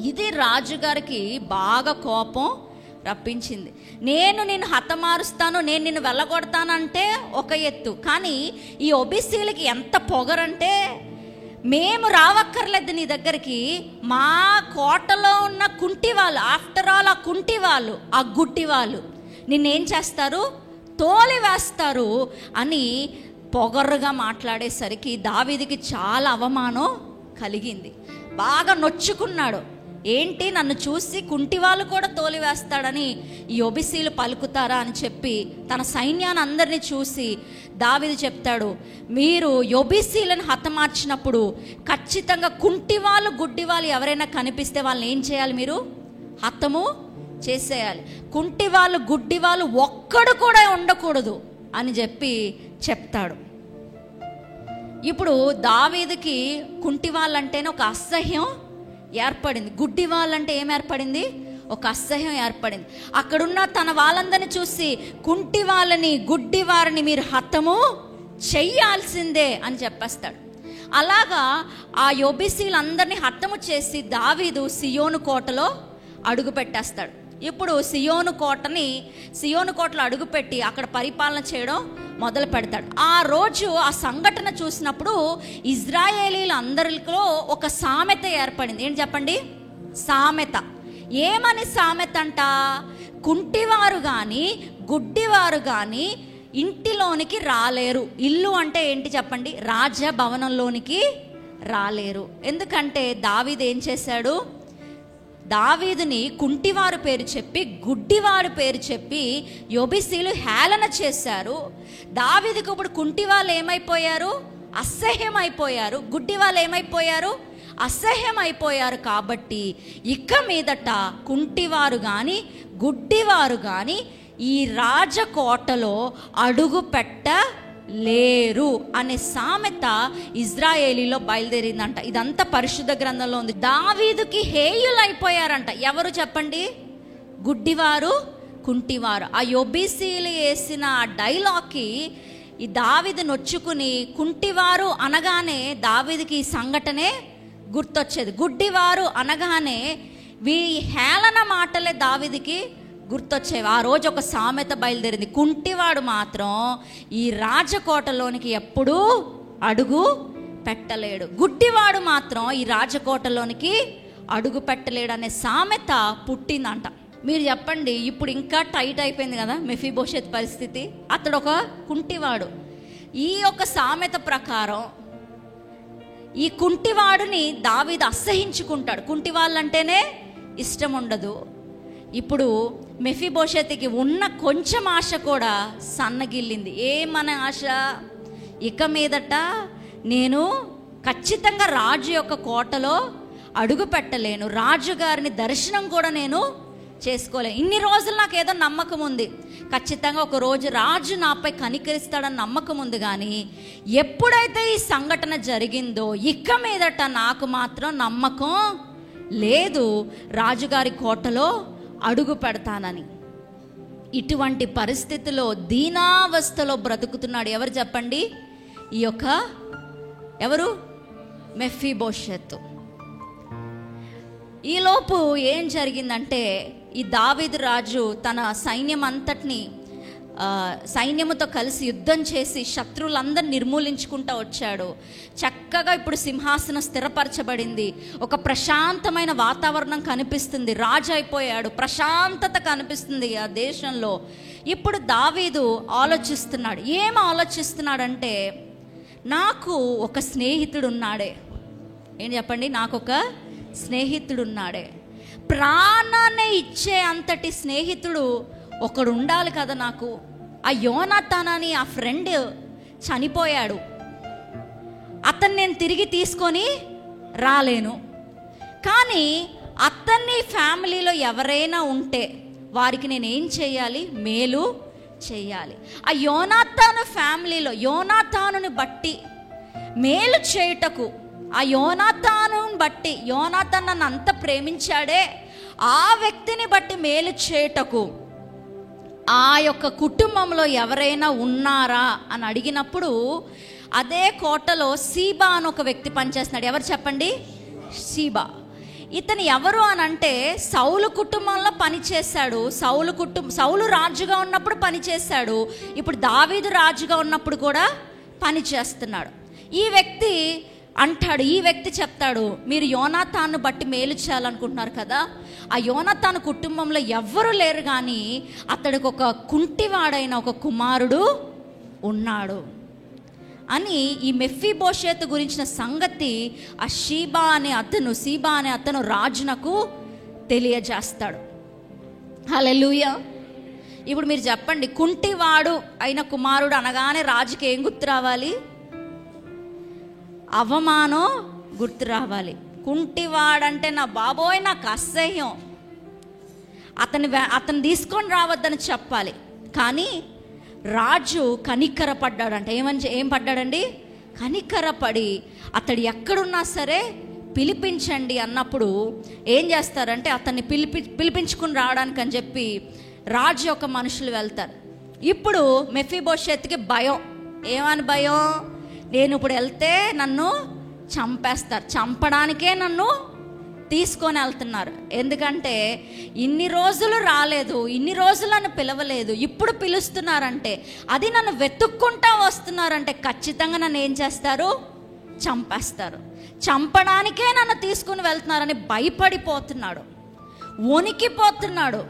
ఇది రాజుగారికి బాగా కోపం రప్పించింది. నేను నిన్ను హతమారుస్తాను, నేను నిన్ను వెళ్ళగొడతానంటే ఒక ఎత్తు, కానీ ఈ ఒబిసీలకి ఎంత పొగరంటే, మేము రావక్కర్లేదు నీ దగ్గరికి, మా కోటలో ఉన్న కుంటి వాళ్ళు, ఆఫ్టర్ ఆల్ ఆ కుంటి వాళ్ళు, ఆ గుడ్డి వాళ్ళు నిన్నేం చేస్తారు, తోలివేస్తారు అని పొగరుగా మాట్లాడేసరికి దావీదుకి చాలా అవమానం కలిగింది. బాగా నొచ్చుకున్నాడు. ఏంటి, నన్ను చూసి కుంటి వాళ్ళు కూడా తోలివేస్తాడని ఈ ఒబిసీలు పలుకుతారా అని చెప్పి తన సైన్యాన్ని అందరినీ చూసి దావీదు చెప్తాడు, మీరు ఒబిసీలను హతమార్చినప్పుడు ఖచ్చితంగా కుంటి వాళ్ళు గుడ్డి వాళ్ళు ఎవరైనా కనిపిస్తే వాళ్ళని ఏం చేయాలి, మీరు హతము చేసేయాలి. కుంటి వాళ్ళు గుడ్డి వాళ్ళు ఒక్కడు కూడా ఉండకూడదు అని చెప్పి చెప్తాడు. ఇప్పుడు దావీదుకి కుంటి వాళ్ళంటేనే ఒక అసహ్యం ఏర్పడింది, గుడ్డి వాళ్ళంటే ఏం ఏర్పడింది, ఒక అసహ్యం ఏర్పడింది. అక్కడున్న తన వాళ్ళందరినీ చూసి కుంటి వాళ్ళని గుడ్డి వారిని మీరు హతము చెయ్యాల్సిందే అని చెప్పేస్తాడు. అలాగా ఆ ఒబిసీలందరినీ హతము చేసి దావీదు సియోను కోటలో అడుగు పెట్టేస్తాడు. ఇప్పుడు సియోను కోటలో అడుగుపెట్టి అక్కడ పరిపాలన చేయడం మొదలు పెడతాడు. ఆ రోజు ఆ సంఘటన చూసినప్పుడు ఇజ్రాయేలీలందరిలో ఒక సామెత ఏర్పడింది. ఏంటి చెప్పండి, సామెత. ఏమని సామెత అంట, కుంటివారు కానీ గుడ్డివారు కానీ ఇంటిలోనికి రాలేరు. ఇల్లు అంటే ఏంటి చెప్పండి, రాజభవనంలోనికి రాలేరు. ఎందుకంటే దావీదు ఏం చేశాడు, దావీదుని కుంటివారు పేరు చెప్పి గుడ్డివారు పేరు చెప్పి యొబిసీలు హేళన చేశారు. దావీదుకు ఇప్పుడు కుంటి వాళ్ళు ఏమైపోయారు, అసహ్యం అయిపోయారు. గుడ్డి వాళ్ళు ఏమైపోయారు, అసహ్యం అయిపోయారు. కాబట్టి ఇక మీదట కుంటివారు కానీ గుడ్డివారు కానీ ఈ రాజకోటలో అడుగు పెట్టలేరు అనే సామెత ఇజ్రాయేలీలో బయలుదేరిందంట. ఇదంతా పరిశుద్ధ గ్రంథంలో ఉంది. దావీదుకి హేయులు అయిపోయారంట. ఎవరు చెప్పండి, గుడ్డివారు కుంటివారు. ఆ ఒబిసీలు వేసిన ఆ డైలాగ్కి ఈ దావీదు నొచ్చుకుని కుంటివారు అనగానే దావీదుకి ఈ సంఘటనే గుర్తొచ్చేది. గుడ్డివారు అనగానే హేళన మాటలే దావీదుకి గుర్తొచ్చేవి. ఆ రోజు ఒక సామెత బయలుదేరింది, కుంటివాడు మాత్రం ఈ రాజకోటలోనికి ఎప్పుడూ అడుగు పెట్టలేడు, గుడ్డివాడు మాత్రం ఈ రాజకోటలోనికి అడుగు పెట్టలేడు అనే సామెత పుట్టిందంట. మీరు చెప్పండి, ఇప్పుడు ఇంకా టైట్ అయిపోయింది కదా మెఫీబోషెత్ పరిస్థితి. అతడు ఒక కుంటివాడు. ఈ యొక్క సామెత ప్రకారం ఈ కుంటివాడుని దావీదు అసహించుకుంటాడు. కుంటి వాళ్ళంటేనే ఇష్టం ఉండదు. ఇప్పుడు మెఫీబోషెత్కి ఉన్న కొంచెం ఆశ కూడా సన్నగిల్లింది. ఏమనే ఆశ, ఇక మీదట నేను ఖచ్చితంగా రాజు యొక్క కోటలో అడుగు పెట్టలేను, రాజుగారిని దర్శనం కూడా నేను చేసుకోలేను. ఇన్ని రోజులు నాకు ఏదో నమ్మకం ఉంది, ఖచ్చితంగా ఒక రోజు రాజు నాపై కనికరిస్తాడని నమ్మకం ఉంది. కానీ ఎప్పుడైతే ఈ సంఘటన జరిగిందో ఇక మీదట నాకు మాత్రం నమ్మకం లేదు రాజుగారి కోటలో అడుగు పెడతానని. ఇటువంటి పరిస్థితిలో దీనావస్థలో బ్రతుకుతున్నాడు. ఎవరు చెప్పండి, ఈ యొక్క ఎవరు, మెఫీబోషెత్. ఈలోపు ఏం జరిగిందంటే, ఈ దావీదు రాజు తన సైన్యముతో కలిసి యుద్ధం చేసి శత్రువులందరిని నిర్మూలించుకుంటూ వచ్చాడు. చక్కగా ఇప్పుడు సింహాసనం స్థిరపరచబడింది, ఒక ప్రశాంతమైన వాతావరణం కనిపిస్తుంది, రాజు అయిపోయాడు, ప్రశాంతత కనిపిస్తుంది ఆ దేశంలో. ఇప్పుడు దావీదు ఆలోచిస్తున్నాడు. ఏం ఆలోచిస్తున్నాడంటే, నాకు ఒక స్నేహితుడు ఉన్నాడే. ఏం చెప్పండి, నాకు ఒక స్నేహితుడు ఉన్నాడే. ప్రాణాన్ని ఇచ్చే అంతటి స్నేహితుడు ఒకడు ఉండాలి కదా నాకు. ఆ యోనాతాన్ అని ఆ ఫ్రెండ్ చనిపోయాడు, అతన్ని నేను తిరిగి తీసుకొని రాలేను. కానీ అతన్ని ఫ్యామిలీలో ఎవరైనా ఉంటే వారికి నేను ఏం చేయాలి, మేలు చేయాలి. ఆ యోనాతాను ఫ్యామిలీలో యోనాతానుని బట్టి మేలు చేయుటకు ఆ యోనాతాను బట్టి, యోనాతాన్ నన్ను అంత ప్రేమించాడే, ఆ వ్యక్తిని బట్టి మేలు చేయుటకు ఆ యొక్క కుటుంబంలో ఎవరైనా ఉన్నారా అని అడిగినప్పుడు, అదే కోటలో సీబా అని ఒక వ్యక్తి పనిచేస్తున్నాడు. ఎవరు చెప్పండి? సీబా. ఇతను ఎవరు అని అంటే సౌలు కుటుంబంలో పనిచేశాడు. సౌలు రాజుగా ఉన్నప్పుడు పనిచేశాడు, ఇప్పుడు దావీదు రాజుగా ఉన్నప్పుడు కూడా పని చేస్తున్నాడు. ఈ వ్యక్తి అంటాడు, ఈ వ్యక్తి చెప్తాడు, మీరు యోనాతాను బట్టి మేలు చేయాలనుకుంటున్నారు కదా, ఆ యోనాతాను కుటుంబంలో ఎవ్వరూ లేరు, కానీ అతడికి ఒక కుంటివాడైన ఒక కుమారుడు ఉన్నాడు అని ఈ మెఫీబోషెతు గురించిన సంగతి ఆ సీబా అనే అతను రాజునకు తెలియజేస్తాడు. హల్లెలూయా. ఇప్పుడు మీరు చెప్పండి, కుంటివాడు అయిన కుమారుడు అనగానే రాజుకి ఏం గుర్తు రావాలి? అవమానం గుర్తు రావాలి. కుంటివాడంటే నా బాబోయ్ నాకు అసహ్యం, అతను తీసుకొని రావద్దని చెప్పాలి. కానీ రాజు కనికరపడ్డాడంట. ఏం పడ్డాడండి? కనికరపడి అతడు ఎక్కడున్నా సరే పిలిపించండి అన్నప్పుడు ఏం చేస్తారంటే అతన్ని పిలిపించుకుని రావడానికి అని చెప్పి రాజు యొక్క మనుషులు వెళ్తారు. ఇప్పుడు మెఫీబోషెతుకి భయం. ఏమని భయం? నేను ఇప్పుడు వెళ్తే నన్ను చంపేస్తారు, చంపడానికే నన్ను తీసుకొని వెళ్తున్నారు. ఎందుకంటే ఇన్ని రోజులు రాలేదు, ఇన్ని రోజులు నన్ను పిలవలేదు, ఇప్పుడు పిలుస్తున్నారంటే, అది నన్ను వెతుక్కుంటా వస్తున్నారంటే ఖచ్చితంగా నన్ను ఏం చేస్తారు? చంపేస్తారు. చంపడానికే నన్ను తీసుకుని వెళ్తున్నారని భయపడిపోతున్నాడు, వణికిపోతున్నాడు.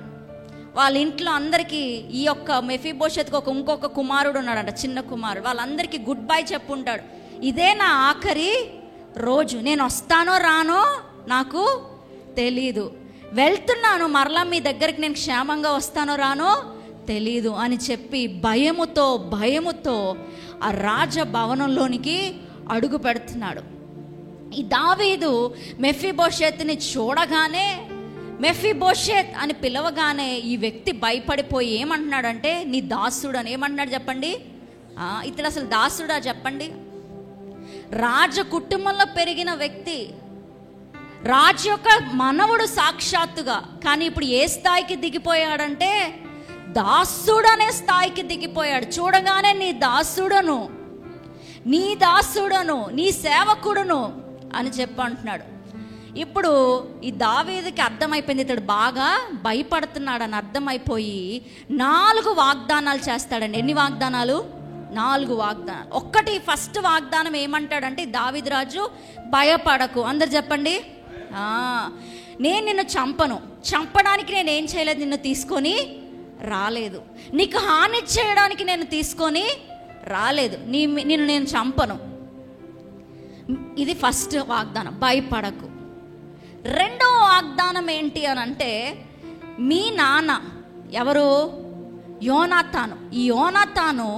వాళ్ళ ఇంట్లో అందరికీ ఈ యొక్క మెఫీబోషెతుకు ఇంకొక కుమారుడు ఉన్నాడంట, చిన్న కుమారుడు. వాళ్ళందరికీ గుడ్ బై చెప్పుంటాడు. ఇదే నా ఆఖరి రోజు, నేను వస్తానో రానో నాకు తెలీదు, వెళ్తున్నాను, మరలా మీ దగ్గరికి నేను క్షేమంగా వస్తానో రానో తెలీదు అని చెప్పి భయముతో ఆ రాజభవనంలోనికి అడుగు పెడుతున్నాడు. ఈ దావీదు మెఫీబోషెతుని చూడగానే, మెఫీబోషెత్ అని పిలవగానే ఈ వ్యక్తి భయపడిపోయి ఏమంటున్నాడంటే, నీ దాసుడు అని. ఏమంటున్నాడు చెప్పండి? ఇతడు అసలు దాసుడా చెప్పండి? రాజ కుటుంబంలో పెరిగిన వ్యక్తి, రాజు యొక్క మనవుడు సాక్షాత్తుగా, కానీ ఇప్పుడు ఏ స్థాయికి దిగిపోయాడంటే దాసుడు అనే స్థాయికి దిగిపోయాడు. చూడగానే నీ దాసుడను, నీ సేవకుడును అని చెప్పి అంటున్నాడు. ఇప్పుడు ఈ దావీదుకి అర్థమైపోయింది, ఇతడు బాగా భయపడుతున్నాడని అర్థమైపోయి 4 వాగ్దానాలు చేస్తాడండి. ఎన్ని వాగ్దానాలు? 4 వాగ్దానాలు. ఒక్కటి ఫస్ట్ వాగ్దానం ఏమంటాడంటే, దావీదు రాజు భయపడకు. అందరు చెప్పండి, నేను నిన్ను చంపడానికి నేను ఏం చేయలేదు, నిన్ను తీసుకొని రాలేదు, నీకు హాని చేయడానికి నేను తీసుకొని రాలేదు, నిన్ను నేను చంపను. ఇది ఫస్ట్ వాగ్దానం, భయపడకు. రెండో వాగ్దానం ఏంటి అని అంటే, మీ నాన్న ఎవరు? యోనాతాను. ఈ యోనాతాను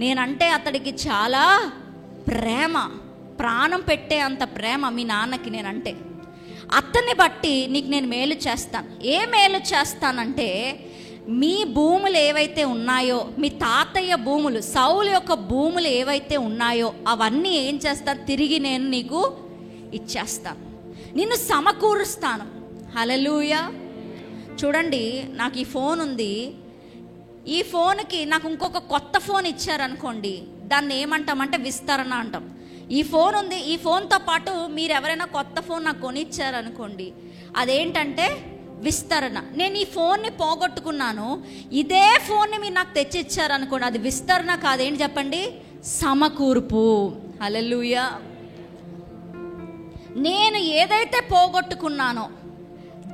నేనంటే అతడికి చాలా ప్రేమ, ప్రాణం పెట్టే అంత ప్రేమ మీ నాన్నకి నేనంటే. అతన్ని బట్టి నీకు నేను మేలు చేస్తాను. ఏ మేలు చేస్తానంటే, మీ భూములు ఏవైతే ఉన్నాయో, మీ తాతయ్య భూములు, సౌలు యొక్క భూములు ఏవైతే ఉన్నాయో అవన్నీ ఏం చేస్తాను? తిరిగి నేను నీకు ఇచ్చేస్తాను, నిన్ను సమకూరుస్తాను. హల్లెలూయా. చూడండి, నాకు ఈ ఫోన్ ఉంది, ఈ ఫోన్కి నాకు ఇంకొక కొత్త ఫోన్ ఇచ్చారనుకోండి, దాన్ని ఏమంటామంటే విస్తరణ అంటాం. ఈ ఫోన్ ఉంది, ఈ ఫోన్తో పాటు మీరు ఎవరైనా కొత్త ఫోన్ నాకు కొనిచ్చారనుకోండి, అదేంటంటే విస్తరణ. నేను ఈ ఫోన్ని పోగొట్టుకున్నాను, ఇదే ఫోన్ని మీరు నాకు తెచ్చిచ్చారనుకోండి, అది విస్తరణ కాదేంటి చెప్పండి? సమకూర్పు. హల్లెలూయా. నేను ఏదైతే పోగొట్టుకున్నానో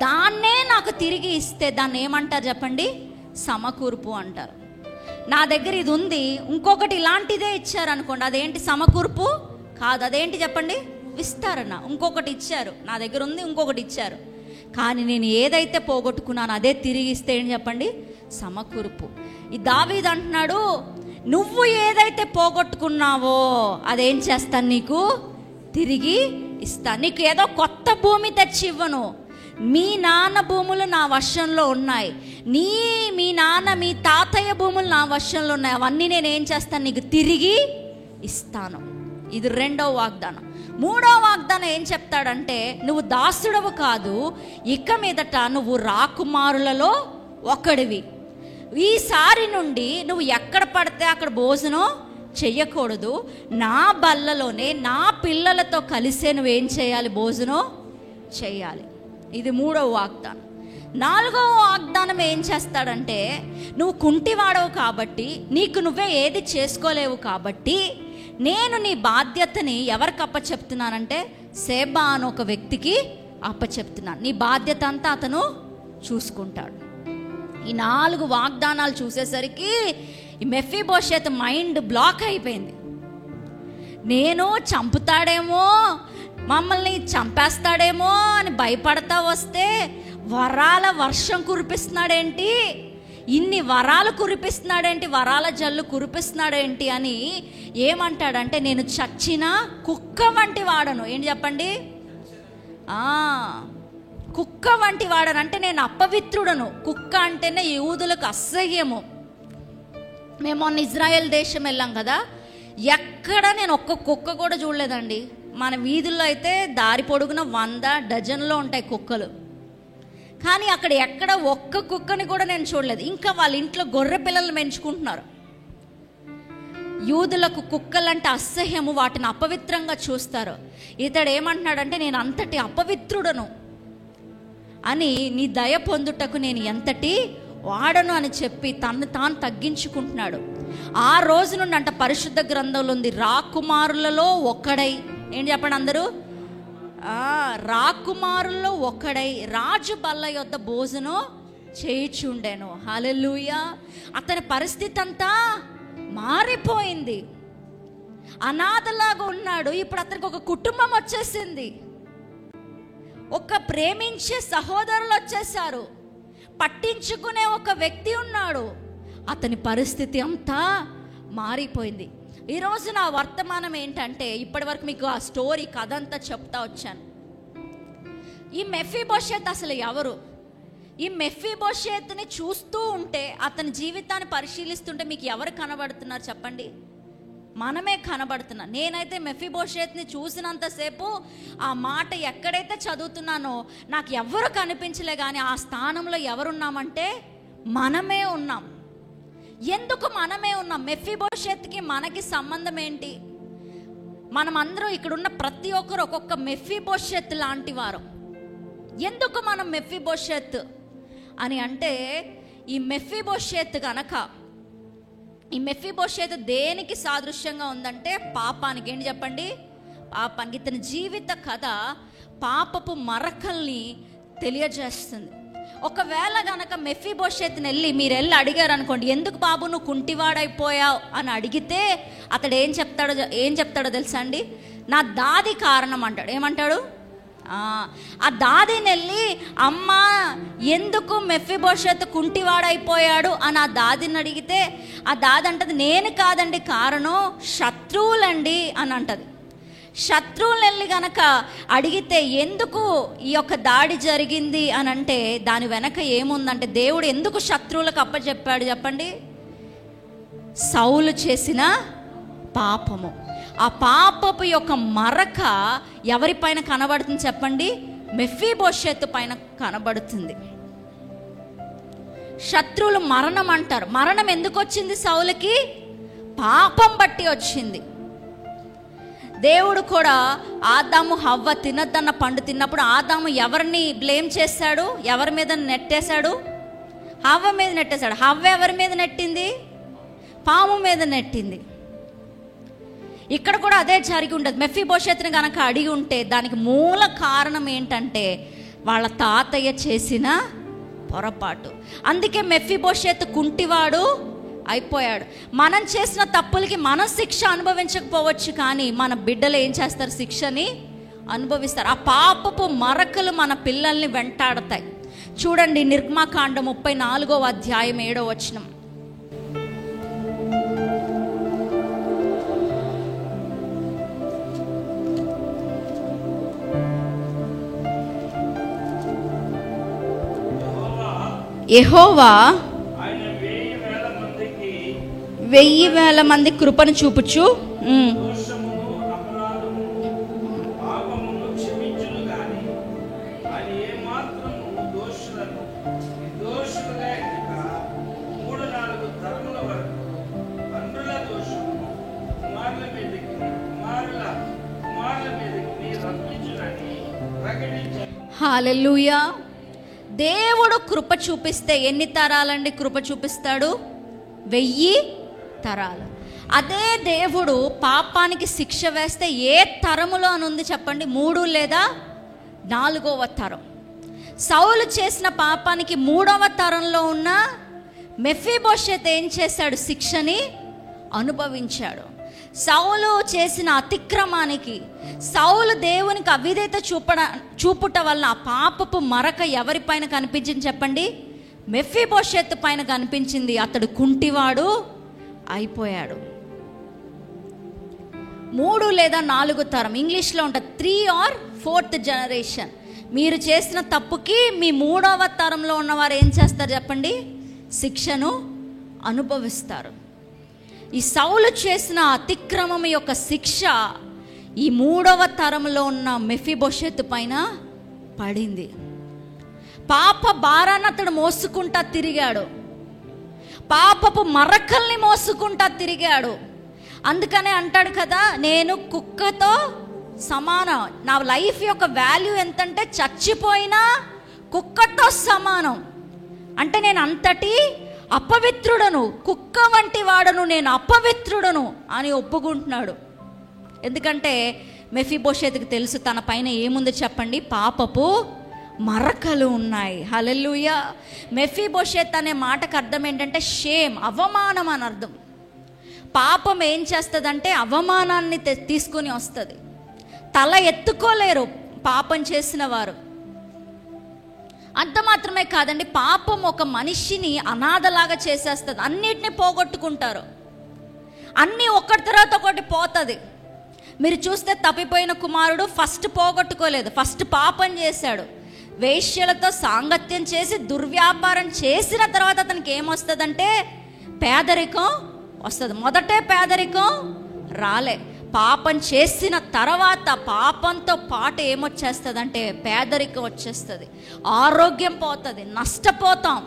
దాన్నే నాకు తిరిగి ఇస్తే దాన్ని ఏమంటారు చెప్పండి? సమకూర్పు అంటారు. నా దగ్గర ఇది ఉంది, ఇంకొకటి ఇలాంటిదే ఇచ్చారనుకోండి, అదేంటి? సమకూర్పు కాదు. అదేంటి చెప్పండి? విస్తరణ. ఇంకొకటి ఇచ్చారు, నా దగ్గర ఉంది, ఇంకొకటి ఇచ్చారు, కానీ నేను ఏదైతే పోగొట్టుకున్నానో అదే తిరిగి ఇస్తే ఏంటి చెప్పండి? సమకూర్పు. ఈ దావీదు అంటున్నాడు, నువ్వు ఏదైతే పోగొట్టుకున్నావో అదేం చేస్తాను? నీకు తిరిగి ఇస్తాను. నీకు ఏదో కొత్త భూమి తెచ్చి ఇవ్వను, మీ నాన్న భూములు నా వశంలో ఉన్నాయి, మీ నాన్న మీ తాతయ్య భూములు నా వశంలో ఉన్నాయి, అవన్నీ నేను ఏం చేస్తాను? నీకు తిరిగి ఇస్తాను. ఇది రెండో వాగ్దానం. మూడో వాగ్దానం ఏం చెప్తాడంటే, నువ్వు దాసుడవు కాదు, ఇక మీదట నువ్వు రాకుమారులలో ఒకడివి. ఈసారి నుండి నువ్వు ఎక్కడ పడితే అక్కడ భోజనం చెయ్యకూడదు, నా బల్లలోనే నా పిల్లలతో కలిసే నువ్వేం చేయాలి, భోజనం చేయాలి. ఇది మూడవ వాగ్దానం. నాలుగవ వాగ్దానం ఏం చేస్తాడంటే, నువ్వు కుంటివాడవు కాబట్టి, నీకు నువ్వే ఏది చేసుకోలేవు కాబట్టి, నేను నీ బాధ్యతని ఎవరికి అప్పచెప్తున్నానంటే సేబా అని ఒక వ్యక్తికి అప్పచెప్తున్నాను. నీ బాధ్యత అంతా అతను చూసుకుంటాడు. ఈ 4 వాగ్దానాలు చూసేసరికి ఈ మెఫీబోషెత్ మైండ్ బ్లాక్ అయిపోయింది. నేను చంపుతాడేమో, మమ్మల్ని చంపేస్తాడేమో అని భయపడతా వస్తే వరాల వర్షం కురిపిస్తున్నాడేంటి, ఇన్ని వరాలు కురిపిస్తున్నాడేంటి, వరాల జల్లు కురిపిస్తున్నాడేంటి అని ఏమంటాడంటే, నేను చచ్చిన కుక్క వంటి వాడను. ఏంటి చెప్పండి, కుక్క వంటి వాడను అంటే నేను అపవిత్రుడను. కుక్క అంటేనే యూదులకు అసహ్యము. మేము మొన్న ఇజ్రాయెల్ దేశం వెళ్ళాం కదా, ఎక్కడ నేను ఒక్క కుక్క కూడా చూడలేదండి. మన వీధుల్లో అయితే దారి పొడుగున 100 డజన్లో ఉంటాయి కుక్కలు, కానీ అక్కడ ఎక్కడ ఒక్క కుక్కని కూడా నేను చూడలేదు. ఇంకా వాళ్ళ ఇంట్లో గొర్రె పిల్లలు పెంచుకుంటున్నారు. యూదులకు కుక్కలంటే అసహ్యము, వాటిని అపవిత్రంగా చూస్తారు. ఇతడు ఏమంటున్నాడంటే, నేను అంతటి అపవిత్రుడను అని, నీ దయ పొందుటకు నేను ఎంతటి వాడను అని చెప్పి తను తాను తగ్గించుకుంటున్నాడు. ఆ రోజు నుండి అంట పరిశుద్ధ గ్రంథంలో ఉంది, రాకుమారులలో ఒక్కడై, ఏంటి చెప్పండి అందరూ, రాకుమారుల్లో ఒకడై రాజు బల్ల యొద్ద భోజనం చేయుచుండెను. హల్లెలూయా. అతని పరిస్థితి అంతా మారిపోయింది. అనాథలాగా ఉన్నాడు, ఇప్పుడు అతనికి ఒక కుటుంబం వచ్చేసింది, ఒక ప్రేమించే సహోదరులు వచ్చేసారు, పట్టించుకునే ఒక వ్యక్తి ఉన్నాడు. అతని పరిస్థితి అంతా మారిపోయింది. ఈరోజు నా వర్తమానం ఏంటంటే, ఇప్పటి వరకు మీకు ఆ స్టోరీ కథ అంతా చెప్తా వచ్చాను. ఈ మెఫీబోషెత్ అసలు ఎవరు? ఈ మెఫీబోషెత్ని చూస్తూ ఉంటే, అతని జీవితాన్ని పరిశీలిస్తుంటే మీకు ఎవరు కనబడుతున్నారు చెప్పండి? మనమే కనబడుతున్నాం. నేనైతే మెఫీబోషెత్ని చూసినంతసేపు ఆ మాట ఎక్కడైతే చదువుతున్నానో నాకు ఎవరు కనిపించలే, కానీ ఆ స్థానంలో ఎవరున్నామంటే మనమే ఉన్నాం. ఎందుకు మనమే ఉన్నాం? మెఫీబోషెత్కి మనకి సంబంధం ఏంటి? మనం అందరూ ఇక్కడున్న ప్రతి ఒక్కరు ఒక్కొక్క మెఫీబోషెత్ లాంటి వారు. ఎందుకు మనం మెఫీబోషెత్ అని అంటే, ఈ మెఫీబోషెత్ గనక, ఈ మెఫీబోషెత్ దేనికి సాదృశ్యంగా ఉందంటే పాపానికి. ఏంటి చెప్పండి? పాపానికి. ఇతని జీవిత కథ పాపపు మరకల్ని తెలియజేస్తుంది. ఒకవేళ గనక మెఫీబోషెత్ని మీరు వెళ్ళి అడిగారు అనుకోండి, ఎందుకు బాబు నువ్వు కుంటివాడైపోయావు అని అడిగితే అతడు ఏం చెప్తాడో తెలుసా అండి? నా దాది కారణం అంటాడు. ఏమంటాడు? ఆ దాదిని వెళ్ళి, అమ్మా ఎందుకు మెఫీబోషెత్ కుంటివాడైపోయాడు అని ఆ దాదిని అడిగితే ఆ దాది అంటది, నేను కాదండి కారణం, శత్రువులండి అని అంటది. శత్రువులు వెళ్ళి గనక అడిగితే ఎందుకు ఈ యొక్క దాడి జరిగింది అని అంటే దాని వెనక ఏముందంటే, దేవుడు ఎందుకు శత్రువులకు అప్పచెప్పాడు చెప్పండి? సౌలు చేసిన పాపము. ఆ పాపపు యొక్క మరక ఎవరిపైన కనబడుతుంది చెప్పండి? మెఫీబోషెత్ పైన కనబడుతుంది. శత్రువులు మరణం అంటారు. మరణం ఎందుకు వచ్చింది సౌలుకి? పాపం బట్టి వచ్చింది. దేవుడు కూడా ఆదాము హవ్వ తినద్దన్న పండు తిన్నప్పుడు ఆదాము ఎవరిని బ్లేమ్ చేశాడు? ఎవరి మీద నెట్టేశాడు? హవ్వ మీద నెట్టేశాడు. హవ్వ ఎవరి మీద నెట్టింది? పాము మీద నెట్టింది. ఇక్కడ కూడా అదే జరిగి ఉండదు. మెఫీబోషెత్ని కనుక అడిగి ఉంటే దానికి మూల కారణం ఏంటంటే వాళ్ళ తాతయ్య చేసిన పొరపాటు. అందుకే మెఫీబోషెత్ కుంటివాడు అయిపోయాడు. మనం చేసిన తప్పులకి మనం శిక్ష అనుభవించకపోవచ్చు, కానీ మన బిడ్డలు ఏం చేస్తారు? శిక్షని అనుభవిస్తారు. ఆ పాపపు మరకలు మన పిల్లల్ని వెంటాడతాయి. చూడండి, నిర్గమకాండం 34వ అధ్యాయం 7వ వచనం. యెహోవా 1000 మంది కృపను చూపుచు హల్లెలూయా. దేవుడు కృప చూపిస్తే ఎన్ని తరాలండి కృప చూపిస్తాడు? 1000 తరాలు. అదే దేవుడు పాపానికి శిక్ష వేస్తే ఏ తరములో అని ఉంది చెప్పండి? 3 లేదా 4వ తరం. సౌలు చేసిన పాపానికి 3వ తరంలో ఉన్న మెఫీబోషెత్ ఏం చేశాడు? శిక్షని అనుభవించాడు. సౌలు చేసిన అతిక్రమానికి, సౌలు దేవునికి అవిధేయత చూపుట వల్ల ఆ పాపపు మరక ఎవరిపైన కనిపించింది చెప్పండి? మెఫీబోషెత్ పైన కనిపించింది. అతడు కుంటివాడు అయిపోయాడు. 3 లేదా 4 తరం, ఇంగ్లీష్లో ఉంటుంది 3 or 4th జనరేషన్. మీరు చేసిన తప్పుకి మీ 3వ తరంలో ఉన్నవారు ఏం చేస్తారు చెప్పండి? శిక్షను అనుభవిస్తారు. ఈ సౌలు చేసిన అతిక్రమం యొక్క శిక్ష ఈ 3వ తరంలో ఉన్న మెఫీబోషెత్ పైన పడింది. పాప భారాన్ని అతడు మోసుకుంటా తిరిగాడు. పాపపు మరకల్ని మోసుకుంటా తిరిగాడు. అందుకనే అంటాడు కదా, నేను కుక్కతో సమానం. నా లైఫ్ యొక్క వాల్యూ ఎంతంటే చచ్చిపోయినా కుక్కతో సమానం. అంటే నేను అంతటి అపవిత్రుడను, కుక్క వంటి వాడను, నేను అపవిత్రుడను అని ఒప్పుకుంటున్నాడు. ఎందుకంటే మెఫీబోషెత్కి తెలుసు తన పైన ఏముంది చెప్పండి? పాపపు మరకలు ఉన్నాయి. హల్లెలూయా. మెఫీబోషెత్ అనే మాటకు అర్థం ఏంటంటే షేమ్, అవమానం అని అర్థం. పాపం ఏం చేస్తుందంటే అవమానాన్ని తీసుకొని వస్తుంది. తల ఎత్తుకోలేరు పాపం చేసిన వారు. అంత మాత్రమే కాదండి, పాపం ఒక మనిషిని అనాథలాగా చేసేస్తుంది. అన్నిటిని పోగొట్టుకుంటారు. అన్నీ ఒకటి తర్వాత ఒకటి పోతుంది. మీరు చూస్తే తప్పిపోయిన కుమారుడు ఫస్ట్ పోగొట్టుకోలేదు, ఫస్ట్ పాపం చేశాడు. వేశ్యలతో సాంగత్యం చేసి దుర్వ్యాపారం చేసిన తర్వాత అతనికి ఏమొస్తుందంటే పేదరికం వస్తుంది. మొదటే పేదరికం రాలే, పాపం చేసిన తర్వాత పాపంతో పాటు ఏమొచ్చేస్తుందంటే పేదరికం వచ్చేస్తుంది, ఆరోగ్యం పోతుంది, నష్టపోతాం.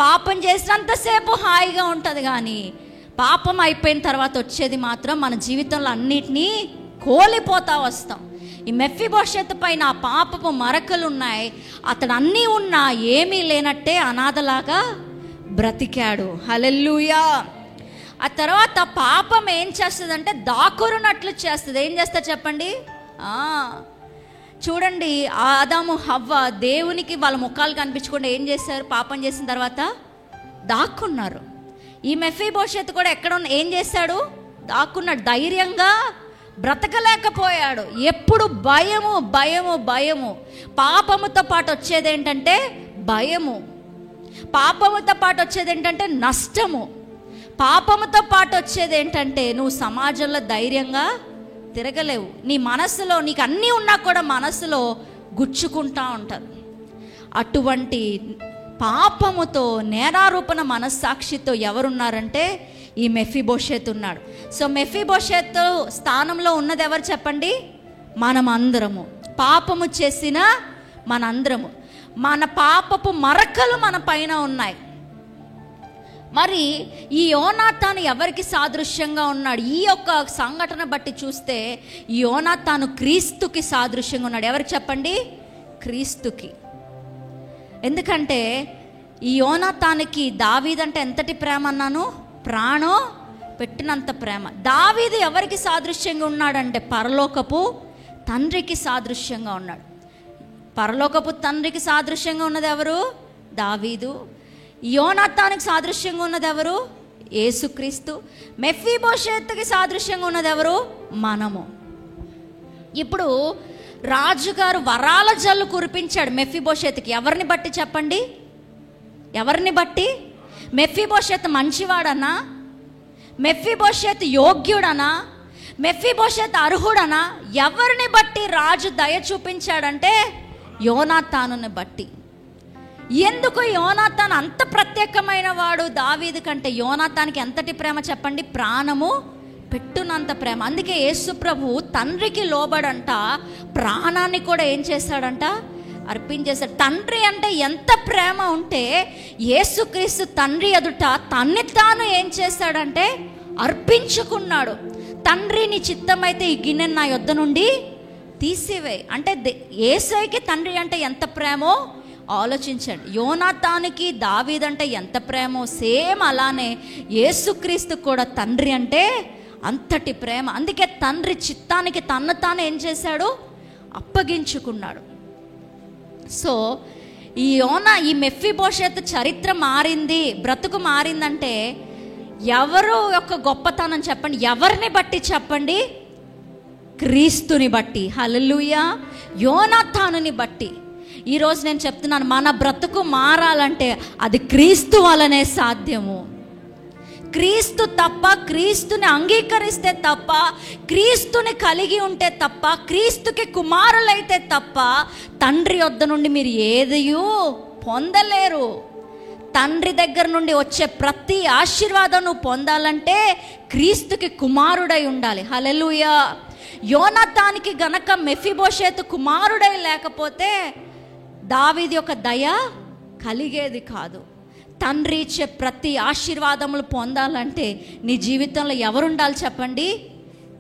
పాపం చేసినంతసేపు హాయిగా ఉంటుంది, కానీ పాపం అయిపోయిన తర్వాత వచ్చేది మాత్రం మన జీవితంలో అన్నిటినీ కోల్పోతా వస్తాం. ఈ మెఫీబోషెత్ పైన ఆ పాపపు మరకలు ఉన్నాయి. అతడు అన్నీ ఉన్నా ఏమీ లేనట్టే అనాథలాగా బ్రతికాడు. హల్లెలూయా. ఆ తర్వాత పాపం ఏం చేస్తుందంటే దాక్కున్నట్లు చేస్తుంది. ఏం చేస్తా చెప్పండి? చూడండి, ఆదాము హవ్వ దేవునికి వాళ్ళ ముఖాలు కనిపించకుండా ఏం చేశారు? పాపం చేసిన తర్వాత దాక్కున్నారు. ఈ మెఫీబోషెత్ కూడా ఏం చేశాడు? దాక్కున్నాడు. ధైర్యంగా బ్రతకలేకపోయాడు. ఎప్పుడు భయము భయము భయము. పాపముతో పాటు వచ్చేది ఏంటంటే భయము. పాపముతో పాటు వచ్చేది ఏంటంటే నష్టము. పాపముతో పాటు వచ్చేది ఏంటంటే నువ్వు సమాజంలో ధైర్యంగా తిరగలేవు. నీ మనసులో నీకు అన్నీ ఉన్నా కూడా మనసులో గుచ్చుకుంటా ఉంటారు. అటువంటి పాపముతో నేరారూపణ మనస్సాక్షితో ఎవరున్నారంటే ఈ మెఫీబోషెత్ ఉన్నాడు. సో మెఫీబోషెత్ స్థానంలో ఉన్నది ఎవరు చెప్పండి? మనం అందరము. పాపము చేసిన మనందరము. మన పాపపు మరకలు మన పైన ఉన్నాయి. మరి ఈ యోనాతాను ఎవరికి సాదృశ్యంగా ఉన్నాడు? ఈ యొక్క సంఘటన బట్టి చూస్తే ఈ యోనాతాను క్రీస్తుకి సాదృశ్యంగా ఉన్నాడు. ఎవరికి చెప్పండి? క్రీస్తుకి. ఎందుకంటే ఈ యోనాతానికి దావీదంటే ఎంతటి ప్రేమ అన్నాను? ప్రాణం పెట్టినంత ప్రేమ. దావీదు ఎవరికి సాదృశ్యంగా ఉన్నాడంటే పరలోకపు తండ్రికి సాదృశ్యంగా ఉన్నాడు. పరలోకపు తండ్రికి సాదృశ్యంగా ఉన్నది ఎవరు? దావీదు. యోనాతానికి సాదృశ్యంగా ఉన్నది ఎవరు? యేసుక్రీస్తు. మెఫీబోషెత్కి సాదృశ్యంగా ఉన్నది ఎవరు? మనము. ఇప్పుడు రాజుగారు వరాల జల్లు కురిపించాడు మెఫీబోషెత్కి. ఎవరిని బట్టి చెప్పండి? ఎవరిని బట్టి? మెఫీబోషెత్ మంచివాడనా? మెఫీబోషెత్ యోగ్యుడనా? మెఫీబోషెత్ అర్హుడనా? ఎవరిని బట్టి రాజు దయ చూపించాడంటే యోనాతానుని బట్టి. ఎందుకు యోనాతాను అంత ప్రత్యేకమైన వాడు దావీదు కంటే? యోనాతానికి ఎంతటి ప్రేమ చెప్పండి? ప్రాణము పెట్టునంత ప్రేమ. అందుకే యేసు ప్రభు తండ్రికి లోబడంట ప్రాణాన్ని కూడా ఏం చేశాడంట? అర్పించేశాడు. తండ్రి అంటే ఎంత ప్రేమ ఉంటే యేసుక్రీస్తు తండ్రి ఎదుట తన్ని తాను ఏం చేశాడంటే అర్పించుకున్నాడు. తండ్రి నీ చిత్తమైతే ఈ గిన్నె నా యొద్ద నుండి తీసివేయి. అంటే యేసయ్యకి తండ్రి అంటే ఎంత ప్రేమో ఆలోచించండి. యోనాతానుకి దావీదంటే ఎంత ప్రేమో సేమ్ అలానే యేసుక్రీస్తు కూడా తండ్రి అంటే అంతటి ప్రేమ. అందుకే తండ్రి చిత్తానికి తన్ను తాను ఏం చేశాడు? అప్పగించుకున్నాడు. సో ఈ మెఫీబోషెత్ చరిత్ర మారింది, బ్రతుకు మారిందంటే ఎవరు యొక్క గొప్పతనం చెప్పండి? ఎవరిని బట్టి చెప్పండి? క్రీస్తుని బట్టి. హల్లెలూయా. యోనాతానుని బట్టి. ఈరోజు నేను చెప్తున్నాను, మన బ్రతుకు మారాలంటే అది క్రీస్తు వలనే సాధ్యము. క్రీస్తు తప్ప, క్రీస్తుని అంగీకరిస్తే తప్ప, క్రీస్తుని కలిగి ఉంటే తప్ప, క్రీస్తుకి కుమారులైతే తప్ప తండ్రి వద్ద నుండి మీరు ఏదియూ పొందలేరు. తండ్రి దగ్గర నుండి వచ్చే ప్రతి ఆశీర్వాదం నువ్వు పొందాలంటే క్రీస్తుకి కుమారుడై ఉండాలి. హల్లెలూయా. యోనాతానికి గనక మెఫీబోషెతు కుమారుడై లేకపోతే దావీదు యొక్క దయ కలిగేది కాదు. తండ్రి ఇచ్చే ప్రతి ఆశీర్వాదములు పొందాలంటే నీ జీవితంలో ఎవరుండాలి చెప్పండి?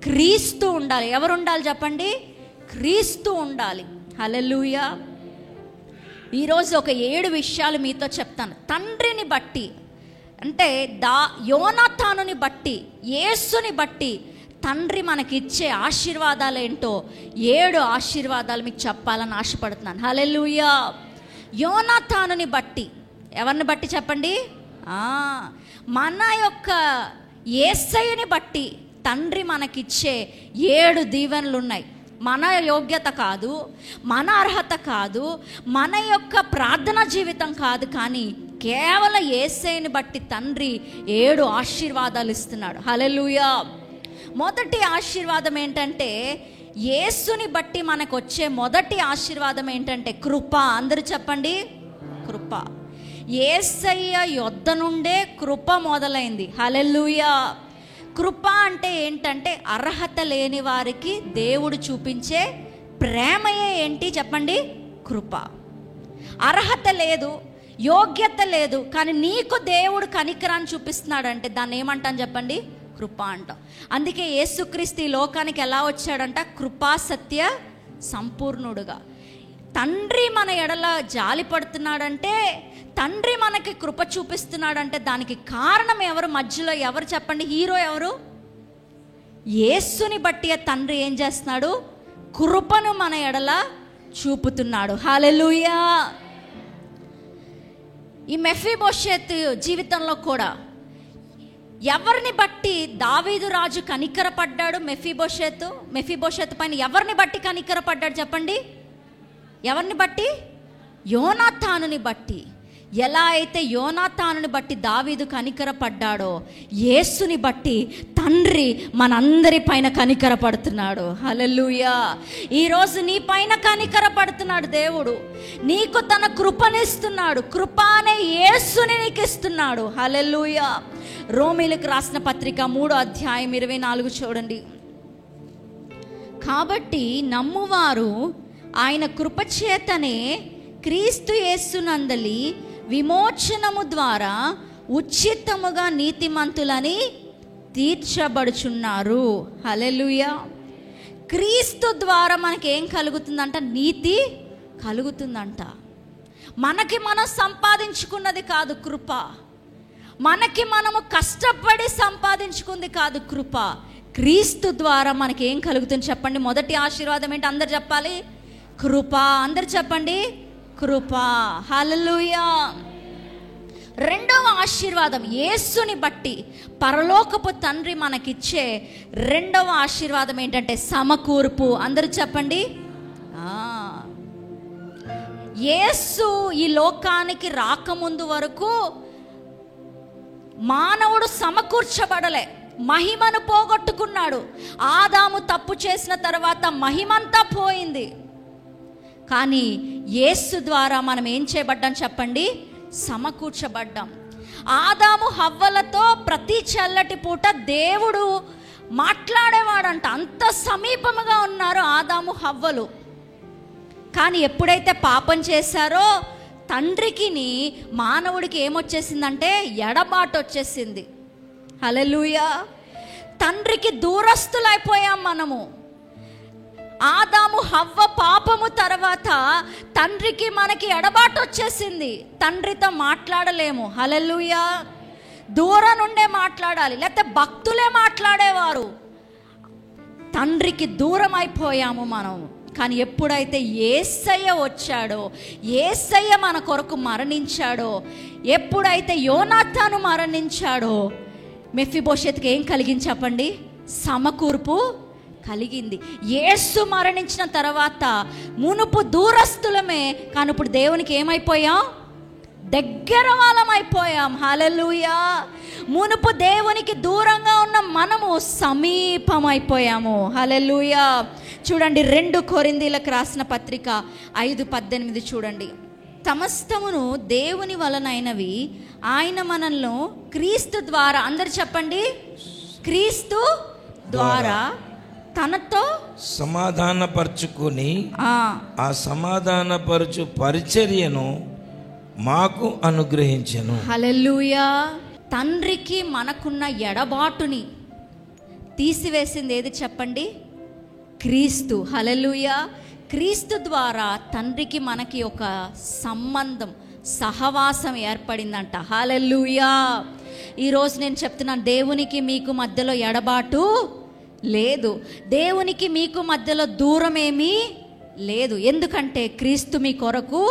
క్రీస్తు ఉండాలి. ఎవరుండాలి చెప్పండి? క్రీస్తు ఉండాలి. హల్లెలూయా. ఈరోజు ఒక 7 విషయాలు మీతో చెప్తాను. తండ్రిని బట్టి అంటే యోనాతానుని బట్టి, యేసుని బట్టి తండ్రి మనకిచ్చే ఆశీర్వాదాలు ఏంటో 7 ఆశీర్వాదాలు మీకు చెప్పాలని ఆశపడుతున్నాను. హల్లెలూయా. యోనాతానుని బట్టి, ఎవరిని బట్టి చెప్పండి? మన యొక్క యేసయ్యని బట్టి తండ్రి మనకిచ్చే 7 దీవెనలు ఉన్నాయి. మన యోగ్యత కాదు, మన అర్హత కాదు, మన యొక్క ప్రార్థన జీవితం కాదు, కానీ కేవలం యేసయ్యని బట్టి తండ్రి 7 ఆశీర్వాదాలు ఇస్తున్నాడు. హల్లెలూయా. మొదటి ఆశీర్వాదం ఏంటంటే, యేసుని బట్టి మనకు వచ్చే మొదటి ఆశీర్వాదం ఏంటంటే కృప. అందరూ చెప్పండి, కృప. యేసయ్య యొద్ద నుండే కృప మొదలైంది. హల్లెలూయా. కృప అంటే ఏంటంటే అర్హత లేని వారికి దేవుడు చూపించే ప్రేమయే ఏంటి చెప్పండి? కృప. అర్హత లేదు, యోగ్యత లేదు, కానీ నీకు దేవుడు కనికరాన్ని చూపిస్తున్నాడంటే దాన్ని ఏమంటాను చెప్పండి? కృప అంటాం. అందుకే యేసుక్రీస్తు ఈ లోకానికి ఎలా వచ్చాడంట? కృపా సత్య సంపూర్ణుడుగా. తండ్రి మన ఎడల జాలి పడుతున్నాడంటే, తండ్రి మనకి కృప చూపిస్తున్నాడంటే దానికి కారణం ఎవరు? మధ్యలో ఎవరు చెప్పండి? హీరో ఎవరు? యేసుని బట్టి తండ్రి ఏం చేస్తున్నాడు? కృపను మన ఎడల చూపుతున్నాడు. హల్లెలూయా. ఈ మెఫీబోషెత్ జీవితంలో కూడా ఎవరిని బట్టి దావీదు రాజు కనికరపడ్డాడు? మెఫీబోషెత్ పైన ఎవరిని బట్టి కనికరపడ్డాడు చెప్పండి? ఎవరిని బట్టి? యోనాతానుని బట్టి. ఎలా అయితే యోనాతానుని బట్టి దావీదు కనికరపడ్డాడో, యేసుని బట్టి తండ్రి మనందరి పైన కనికరపడుతున్నాడు. హల్లెలూయా. ఈరోజు నీ పైన కనికరపడుతున్నాడు దేవుడు. నీకు తన కృపనిస్తున్నాడు. కృప అనే యేసుని నీకు ఇస్తున్నాడు. హల్లెలూయా. రోమీలకు రాసిన పత్రిక 3వ అధ్యాయం 24 చూడండి. కాబట్టి నమ్మువారు ఆయన కృపచేతనే క్రీస్తు యేసునందలి విమోచనము ద్వారా ఉచితముగా నీతిమంతులని తీర్చబడుచున్నారు. హల్లెలూయా. క్రీస్తు ద్వారా మనకి ఏం కలుగుతుందంట? నీతి కలుగుతుందంట. మనకి మనం సంపాదించుకున్నది కాదు కృప. మనకి మనము కష్టపడి సంపాదించుకుంది కాదు కృప. క్రీస్తు ద్వారా మనకి ఏం కలుగుతుంది చెప్పండి? మొదటి ఆశీర్వాదం ఏంటి? అందరు చెప్పాలి, కృప. అందరు చెప్పండి, కృప. హల్లెలూయా. రెండవ ఆశీర్వాదం, యేసుని బట్టి పరలోకపు తండ్రి మనకిచ్చే రెండవ ఆశీర్వాదం ఏంటంటే సమకూర్పు. అందరూ చెప్పండి. యేసు ఈ లోకానికి రాకముందు వరకు మానవుడు సమకూర్చబడలే, మహిమను పోగొట్టుకున్నాడు. ఆదాము తప్పు చేసిన తర్వాత మహిమంతా పోయింది. కానీ యేసు ద్వారా మనం ఏం చేయబడ్డాం చెప్పండి? సమకూర్చబడ్డాం. ఆదాము హవ్వలతో ప్రతి చల్లటి పూట దేవుడు మాట్లాడేవాడంట. అంత సమీపముగా ఉన్నారు ఆదాము హవ్వలు. కానీ ఎప్పుడైతే పాపం చేశారో తండ్రికిని మానవుడికి ఏమొచ్చేసిందంటే ఎడబాటు వచ్చేసింది. హల్లెలూయా. తండ్రికి దూరస్తులైపోయాం మనము. ఆదాము హవ్వ పాపము తర్వాత తండ్రికి మనకి ఎడబాటు వచ్చేసింది. తండ్రితో మాట్లాడలేము. హల్లెలూయా. దూరం నుండే మాట్లాడాలి, లేకపోతే భక్తులే మాట్లాడేవారు. తండ్రికి దూరం అయిపోయాము మనం. కానీ ఎప్పుడైతే యేసయ్య వచ్చాడో, యేసయ్య మన కొరకు మరణించాడో, ఎప్పుడైతే యోనాతాను మరణించాడో, మెఫీబోషెత్కి ఏం కలిగింది చెప్పండి? సమకూర్పు కలిగింది. యేసు మరణించిన తర్వాత మునుపు దూరస్తులమే, కానీ ఇప్పుడు దేవునికి ఏమైపోయాం? దగ్గర వాళ్ళం అయిపోయాం. హల్లెలూయా. మునుపు దేవునికి దూరంగా ఉన్న మనము సమీపం అయిపోయాము. హల్లెలూయా. చూడండి 2 కొరింథీయులకు రాసిన పత్రిక 5:18 చూడండి. సమస్తమును దేవుని వలనైనవి, ఆయన మనల్ని క్రీస్తు ద్వారా, అందరు చెప్పండి, క్రీస్తు ద్వారా తనతో సమాధానపరచుకొని ఆ సమాధానపరచు పరిచర్యను మాకు అనుగ్రహించెను. హల్లెలూయా. తండ్రికి మనకున్న ఎడబాటుని తీసివేసింది ఏది చెప్పండి? క్రీస్తు. హల్లెలూయా. క్రీస్తు ద్వారా తండ్రికి మనకి ఒక సంబంధం, సహవాసం ఏర్పడిందంట. హల్లెలూయా. ఈరోజు నేను చెప్తున్నాను, దేవునికి మీకు మధ్యలో ఎడబాటు లేదు. దేవునికి మీకు మధ్యలో దూరం ఏమీ లేదు. ఎందుకంటే క్రీస్తు మీ కొరకు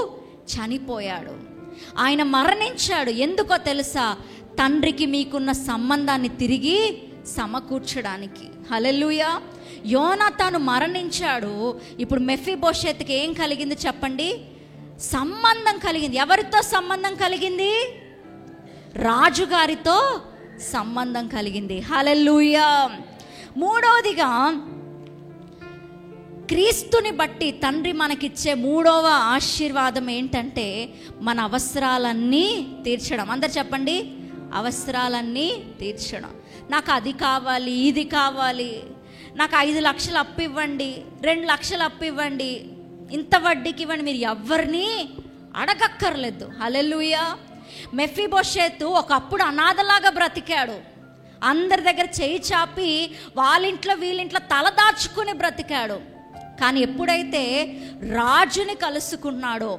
చనిపోయాడు, ఆయన మరణించాడు. ఎందుకో తెలుసా? తండ్రికి మీకున్న సంబంధాన్ని తిరిగి సమకూర్చడానికి. హల్లెలూయా. యోనాతాను మరణించాడు. ఇప్పుడు మెఫీబోషెత్కి ఏం కలిగింది చెప్పండి? సంబంధం కలిగింది. ఎవరితో సంబంధం కలిగింది? రాజుగారితో సంబంధం కలిగింది. హల్లెలూయా. మూడవదిగా, క్రీస్తుని బట్టి తండ్రి మనకిచ్చే 3వ ఆశీర్వాదం ఏంటంటే మన అవసరాలన్నీ తీర్చడం. అందరు చెప్పండి, అవసరాలన్నీ తీర్చడం. నాకు అది కావాలి, ఇది కావాలి, నాకు 5 లక్షలు అప్పు ఇవ్వండి, 2 లక్షలు అప్పు ఇవ్వండి, ఇంత వడ్డీకి ఇవ్వండి. మీరు ఎవరిని అడగక్కర్లేదు. హల్లెలూయా. మెఫీబోషెతు ఒకప్పుడు అనాథలాగా బ్రతికాడు. అందరి దగ్గర చేయి చాపి వాళ్ళింట్లో వీళ్ళింట్లో తలదాచుకుని బ్రతికాడు. కానీ ఎప్పుడైతే రాజుని కలుసుకున్నాడో,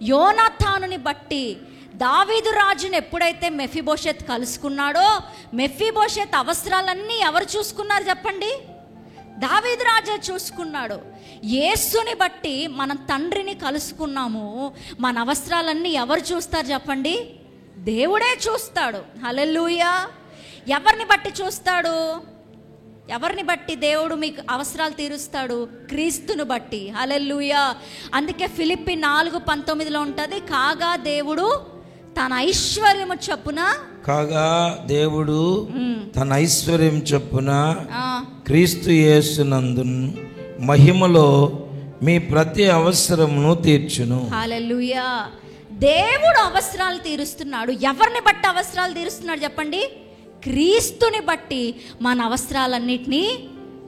యోనాతానుని బట్టి దావీదు రాజుని ఎప్పుడైతే మెఫీబోషెత్ కలుసుకున్నాడో, మెఫీబోషెత్ అవసరాలన్నీ ఎవరు చూసుకున్నారు చెప్పండి? దావీదు రాజే చూసుకున్నాడు. యేసుని బట్టి మనం తండ్రిని కలుసుకున్నాము. మన అవసరాలన్నీ ఎవరు చూస్తారు చెప్పండి? దేవుడే చూస్తాడు. హల్లెలూయా. ఎవరిని బట్టి చూస్తాడు? ఎవరిని బట్టి దేవుడు మీకు అవసరాలు తీరుస్తాడు? క్రీస్తుని బట్టి. హల్లెలూయా. అందుకే ఫిలిప్పి 4:19 ఉంటుంది, కాగా దేవుడు తన ఐశ్వర్యము చొప్పున, కాగా దేవుడు తన ఐశ్వర్యం చొప్పున క్రీస్తు యేసునందు మహిమలో మీ ప్రతి అవసరమును తీర్చును. హల్లెలూయా. దేవుడు అవసరాలు తీరుస్తున్నాడు. ఎవరిని బట్టి అవసరాలు తీరుస్తున్నాడు చెప్పండి? క్రీస్తుని బట్టి మన అవసరాలన్నిటినీ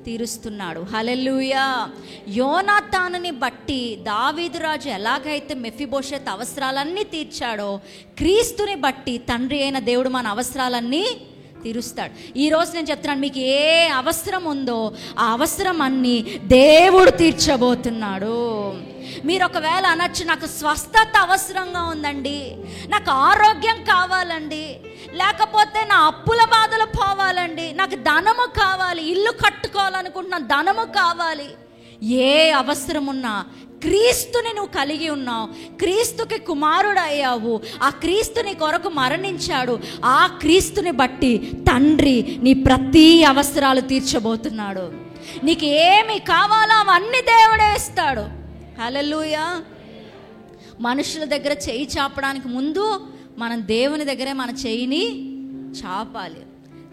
తీరుస్తున్నాడు. హల్లెలూయా. యోనాతానుని బట్టి దావీదు రాజు ఎలాగైతే మెఫీబోషెత్ అవసరాలన్నీ తీర్చాడో, క్రీస్తుని బట్టి తండ్రి అయిన దేవుడు మన అవసరాలన్నీ తీరుస్తాడు. ఈరోజు నేను చెప్తున్నాను, మీకు ఏ అవసరం ఉందో ఆ అవసరం అన్నీ దేవుడు తీర్చబోతున్నాడు. మీరు ఒకవేళ అనొచ్చు, నాకు స్వస్థత అవసరంగా ఉందండి, నాకు ఆరోగ్యం కావాలండి, లేకపోతే నా అప్పుల బాధలు పోవాలండి, నాకు ధనము కావాలి, ఇల్లు కట్టుకోవాలనుకుంటున్నా, ధనము కావాలి. ఏ అవసరం ఉన్నా క్రీస్తుని నువ్వు కలిగి ఉన్నావు, క్రీస్తుకి కుమారుడు అయ్యావు, ఆ క్రీస్తుని కొరకు మరణించాడు. ఆ క్రీస్తుని బట్టి తండ్రి నీ ప్రతి అవసరాలు తీర్చబోతున్నాడు. నీకు ఏమి కావాలో అవన్నీ దేవుడే ఇస్తాడు. హల్లెలూయా. మనుషుల దగ్గర చేయి చాపడానికి ముందు మనం దేవుని దగ్గరే మన చేయిని చాపాలి.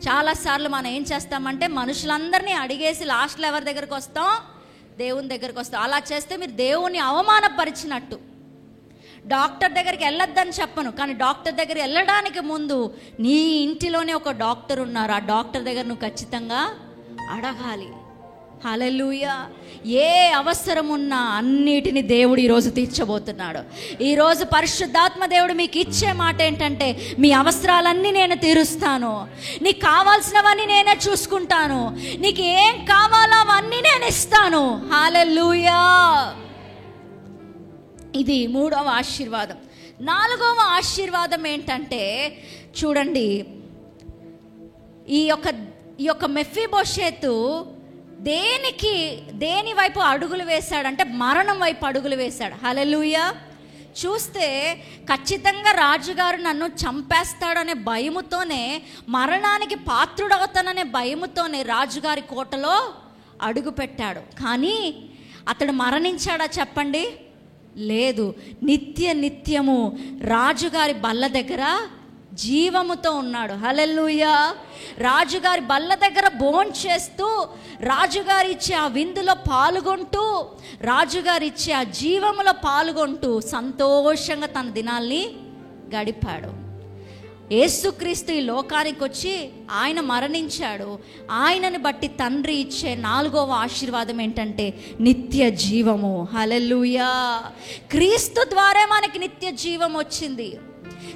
చాలాసార్లు మనం ఏం చేస్తామంటే మనుషులందరినీ అడిగేసి లాస్ట్లో ఎవరి దగ్గరకు వస్తాం? దేవుని దగ్గరకు వస్తాం. అలా చేస్తే మీరు దేవుని అవమానపరిచినట్టు. డాక్టర్ దగ్గరికి వెళ్ళొద్దని చెప్పను, కానీ డాక్టర్ దగ్గర వెళ్ళడానికి ముందు నీ ఇంటిలోనే ఒక డాక్టర్ ఉన్నారు, ఆ డాక్టర్ దగ్గర నువ్వు ఖచ్చితంగా అడగాలి. హల్లెలూయా. ఏ అవసరం ఉన్నా అన్నిటిని దేవుడు ఈరోజు తీర్చబోతున్నాడు. ఈరోజు పరిశుద్ధాత్మ దేవుడు మీకు ఇచ్చే మాట ఏంటంటే, మీ అవసరాలన్నీ నేను తీరుస్తాను, నీకు కావాల్సినవన్నీ నేనే చూసుకుంటాను, నీకు ఏం కావాలో అవన్నీ నేను ఇస్తాను. హల్లెలూయా. ఇది 3వ ఆశీర్వాదం. 4వ ఆశీర్వాదం ఏంటంటే చూడండి, ఈ యొక్క మెఫీబోషెతు దేని వైపు అడుగులు వేశాడంటే మరణం వైపు అడుగులు వేశాడు. హల్లెలూయా. చూస్తే ఖచ్చితంగా రాజుగారు నన్ను చంపేస్తాడనే భయముతోనే, మరణానికి పాత్రుడవుతాననే భయముతోనే రాజుగారి కోటలో అడుగు పెట్టాడు. కానీ అతడు మరణించాడా చెప్పండి? లేదు. నిత్యము రాజుగారి బల్ల దగ్గర జీవముతో ఉన్నాడు. హల్లెలూయా. రాజుగారి బల్ల దగ్గర భోంచేస్తూ, రాజుగారు ఇచ్చే ఆ విందులో పాల్గొంటూ, రాజుగారు ఇచ్చే ఆ జీవములో పాల్గొంటూ సంతోషంగా తన దినాల్ని గడిపాడు. యేసుక్రీస్తు ఈ లోకానికి వచ్చి ఆయన మరణించాడు. ఆయనని బట్టి తండ్రి ఇచ్చే 4వ ఆశీర్వాదం ఏంటంటే నిత్య జీవము. హల్లెలూయా. క్రీస్తు ద్వారా మనకి నిత్య జీవం వచ్చింది.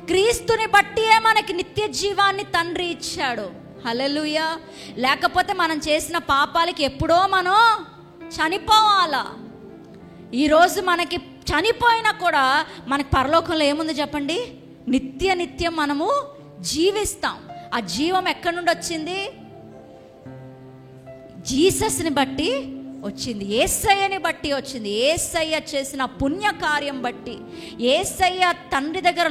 క్రీస్తుని బట్టియే మనకి నిత్య జీవాన్ని తండ్రి ఇచ్చాడు. హల్లెలూయా. లేకపోతే మనం చేసిన పాపాలకి ఎప్పుడో మనం చనిపోవాలా. ఈరోజు మనకి చనిపోయినా కూడా మనకి పరలోకంలో ఏముంది చెప్పండి? నిత్యం మనము జీవిస్తాం. ఆ జీవం ఎక్కడి నుండి వచ్చింది? జీసస్ని బట్టి వచ్చింది, యేసయ్యని బట్టి వచ్చింది. యేసయ్య చేసిన పుణ్యకార్యం బట్టి, యేసయ్య తండ్రి దగ్గర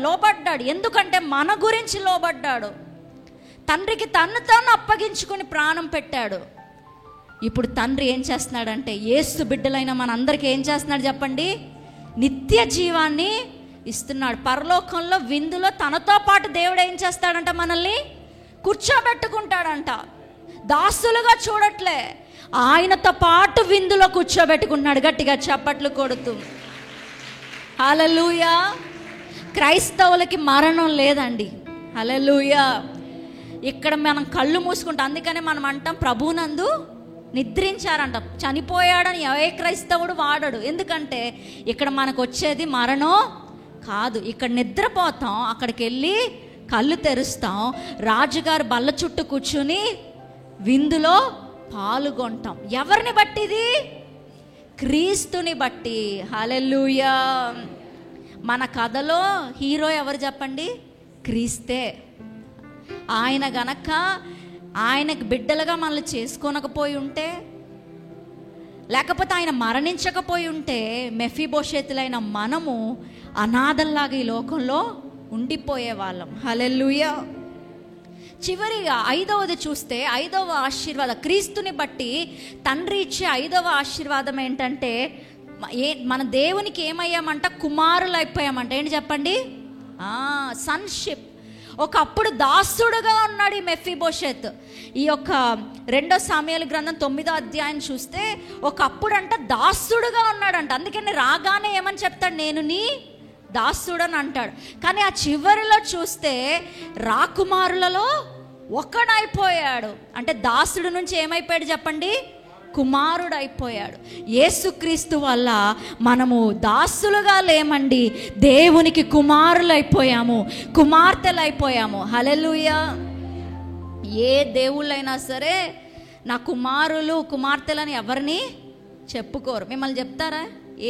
లోబడ్డాడు. ఎందుకంటే మన గురించి లోబడ్డాడు. తండ్రికి తాను అప్పగించుకుని ప్రాణం పెట్టాడు. ఇప్పుడు తండ్రి ఏం చేస్తున్నాడంటే, యేసు బిడ్డలైన మనందరికీ ఏం చేస్తున్నాడు చెప్పండి? నిత్య జీవాన్ని ఇస్తున్నాడు. పరలోకంలో విందులో తనతో పాటు దేవుడు ఏం చేస్తాడంట? మనల్ని కూర్చోబెట్టుకుంటాడంట. దాసులుగా చూడట్లే, ఆయనతో పాటు విందులో కూర్చోబెట్టుకుంటున్నాడు. గట్టిగా చప్పట్లు కొడుతూ హల్లెలూయా. క్రైస్తవులకి మరణం లేదండి. హల్లెలూయా. ఇక్కడ మనం కళ్ళు మూసుకుంటాం. అందుకనే మనం అంటాం ప్రభువునందు నిద్రించారంట. చనిపోయాడని ఏ క్రైస్తవుడు వాడడు. ఎందుకంటే ఇక్కడ మనకు వచ్చేది మరణం కాదు. ఇక్కడ నిద్రపోతాం, అక్కడికి వెళ్ళి కళ్ళు తెరుస్తాం, రాజుగారు బల్ల చుట్టూ కూర్చుని విందులో పాల్గొంటాం. ఎవరిని బట్టిది? క్రీస్తుని బట్టి. హల్లెలూయా. మన కథలో హీరో ఎవరు చెప్పండి? క్రీస్తే. ఆయన గనక ఆయనకు బిడ్డలుగా మనల్ని చేసుకోనకపోయి ఉంటే, లేకపోతే ఆయన మరణించకపోయి ఉంటే, మెఫీబోషెతులైన మనము అనాథల్లాగా ఈ లోకంలో ఉండిపోయే వాళ్ళం. హల్లెలూయా. చివరిగా 5వది చూస్తే, 5వ ఆశీర్వాదం క్రీస్తుని బట్టి తండ్రి ఇచ్చే 5వ ఆశీర్వాదం ఏంటంటే, మన దేవునికి ఏమయ్యామంట? కుమారులు అయిపోయామంట. ఏంటి చెప్పండి? సన్షిప్. ఒకప్పుడు దాసుడుగా ఉన్నాడు ఈ మెఫీబోషెత్. ఈ యొక్క 2 సామ్యుయేలు గ్రంథం 9వ అధ్యాయం చూస్తే, ఒకప్పుడు అంట దాసుడుగా ఉన్నాడంట. అందుకని రాగానే ఏమని చెప్తాడు? నేను నీ దాసుడని అంటాడు. కానీ ఆ చివరిలో చూస్తే రాకుమారులలో ఒకడైపోయాడు. అంటే దాసుడు నుంచి ఏమైపోయాడు చెప్పండి? కుమారుడు అయిపోయాడు. యేసుక్రీస్తు వల్ల మనము దాసులుగా లేమండి, దేవునికి కుమారులైపోయాము, కుమార్తెలైపోయాము. హల్లెలూయా. ఏ దేవుళ్ళైనా సరే నా కుమారులు కుమార్తెలని ఎవరిని చెప్పుకోరు. మిమ్మల్ని చెప్తారా?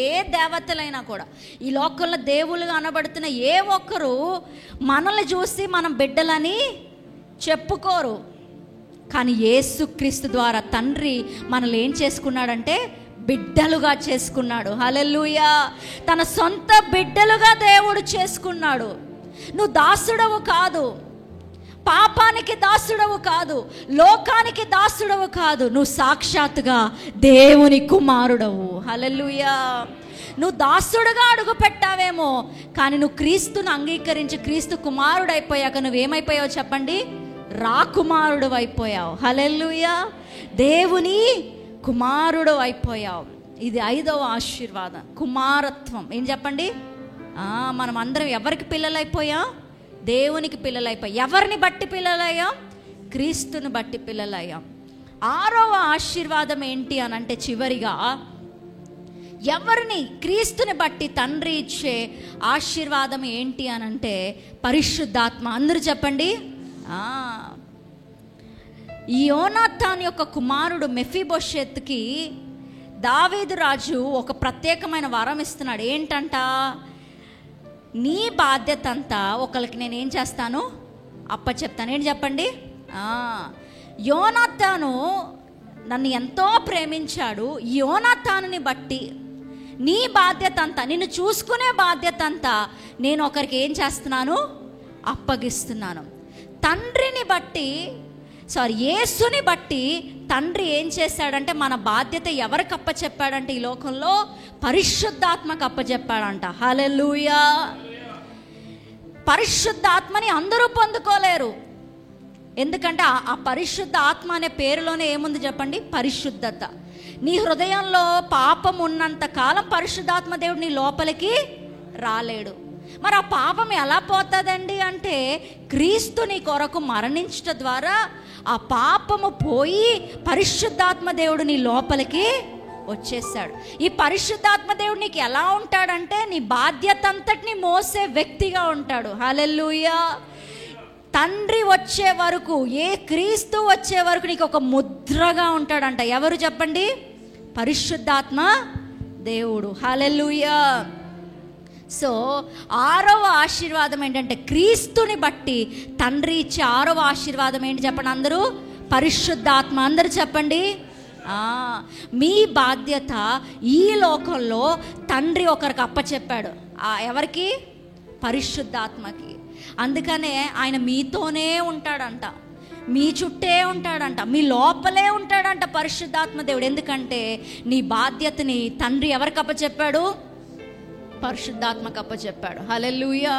ఏ దేవతలైనా కూడా, ఈ లోకంలో దేవుళ్ళుగా అనబడుతున్న ఏ ఒక్కరు మనల్ని చూసి మనం బిడ్డలని చెప్పుకోరు. కానీ యేసుక్రీస్తు ద్వారా తండ్రి మనల్ని ఏం చేసుకున్నాడంటే బిడ్డలుగా చేసుకున్నాడు. హల్లెలూయా. తన సొంత బిడ్డలుగా దేవుడు చేసుకున్నాడు. నువ్వు దాసుడవు కాదు, పాపానికి దాసుడవు కాదు, లోకానికి దాసుడవు కాదు. నువ్వు సాక్షాత్తుగా దేవుని కుమారుడవు. హల్లెలూయా. నువ్వు దాసుడుగా అడుగు పెట్టావేమో, కానీ నువ్వు క్రీస్తును అంగీకరించి క్రీస్తు కుమారుడు అయిపోయాక నువ్వేమైపోయావు చెప్పండి? రాకుమారుడు అయిపోయావు. హల్లెలూయా. దేవుని కుమారుడు అయిపోయావు. ఇది 5వ ఆశీర్వాదం, కుమారత్వం. ఏం చెప్పండి? మనం అందరం ఎవరికి పిల్లలైపోయాం? దేవునికి పిల్లలైపోయాం. ఎవరిని బట్టి పిల్లలయ్యాం? క్రీస్తుని బట్టి పిల్లలయ్యాం. ఆరవ ఆశీర్వాదం ఏంటి అని అంటే, చివరిగా ఎవరిని క్రీస్తుని బట్టి తండ్రి ఇచ్చే ఆశీర్వాదం ఏంటి అని అంటే పరిశుద్ధాత్మ. అందరూ చెప్పండి. ఈ యోనాతాన్ యొక్క కుమారుడు మెఫీబోషెత్కి దావీదు రాజు ఒక ప్రత్యేకమైన వరం ఇస్తున్నాడు. ఏంటంట? నీ బాధ్యత అంతా ఒకరికి నేనేం చేస్తాను, అప్పచెప్తాను. ఏంటి చెప్పండి? యోనాతాను నన్ను ఎంతో ప్రేమించాడు. యోనాతానుని బట్టి నీ బాధ్యత అంతా, నిన్ను చూసుకునే బాధ్యత అంతా నేను ఒకరికి ఏం చేస్తున్నాను, అప్పగిస్తున్నాను. తండ్రిని బట్టి యేసుని బట్టి తండ్రి ఏం చేశాడంటే మన బాధ్యత ఎవరికి అప్పచెప్పాడంటే ఈ లోకంలో పరిశుద్ధాత్మకు అప్పచెప్పాడంట. హల్లెలూయా. పరిశుద్ధాత్మని అందరూ పొందుకోలేరు. ఎందుకంటే ఆ పరిశుద్ధ ఆత్మ అనే పేరులోనే ఏముంది చెప్పండి? పరిశుద్ధత. నీ హృదయంలో పాపం ఉన్నంత కాలం పరిశుద్ధాత్మ దేవుడు నీ లోపలికి రాలేడు. మరి ఆ పాపం ఎలా పోతుందండి అంటే, క్రీస్తు నీ కొరకు మరణించడం ద్వారా ఆ పాపము పోయి పరిశుద్ధాత్మ దేవుడు నీ లోపలికి వచ్చేసాడు. ఈ పరిశుద్ధాత్మ దేవుడు నీకు ఎలా ఉంటాడంటే, నీ బాధ్యత అంతటిని మోసే వ్యక్తిగా ఉంటాడు. హల్లెలూయా. తండ్రి వచ్చే వరకు, క్రీస్తు వచ్చే వరకు నీకు ఒక ముద్రగా ఉంటాడంట. ఎవరు చెప్పండి? పరిశుద్ధాత్మ దేవుడు. హల్లెలూయా. సో ఆరవ ఆశీర్వాదం ఏంటంటే, క్రీస్తుని బట్టి తండ్రి ఇచ్చే ఆరవ ఆశీర్వాదం ఏంటి చెప్పండి అందరూ? పరిశుద్ధాత్మ. అందరూ చెప్పండి. మీ బాధ్యత ఈ లోకంలో తండ్రి ఒకరికి అప్పచెప్పాడు. ఎవరికి? పరిశుద్ధాత్మకి. అందుకనే ఆయన మీతోనే ఉంటాడంట, మీ చుట్టే ఉంటాడంట, మీ లోపలే ఉంటాడంట పరిశుద్ధాత్మ దేవుడు. ఎందుకంటే నీ బాధ్యతని తండ్రి ఎవరికి అప్పచెప్పాడు? పరిశుద్ధాత్మకు అప్పచెప్పాడు. హల్లెలూయా.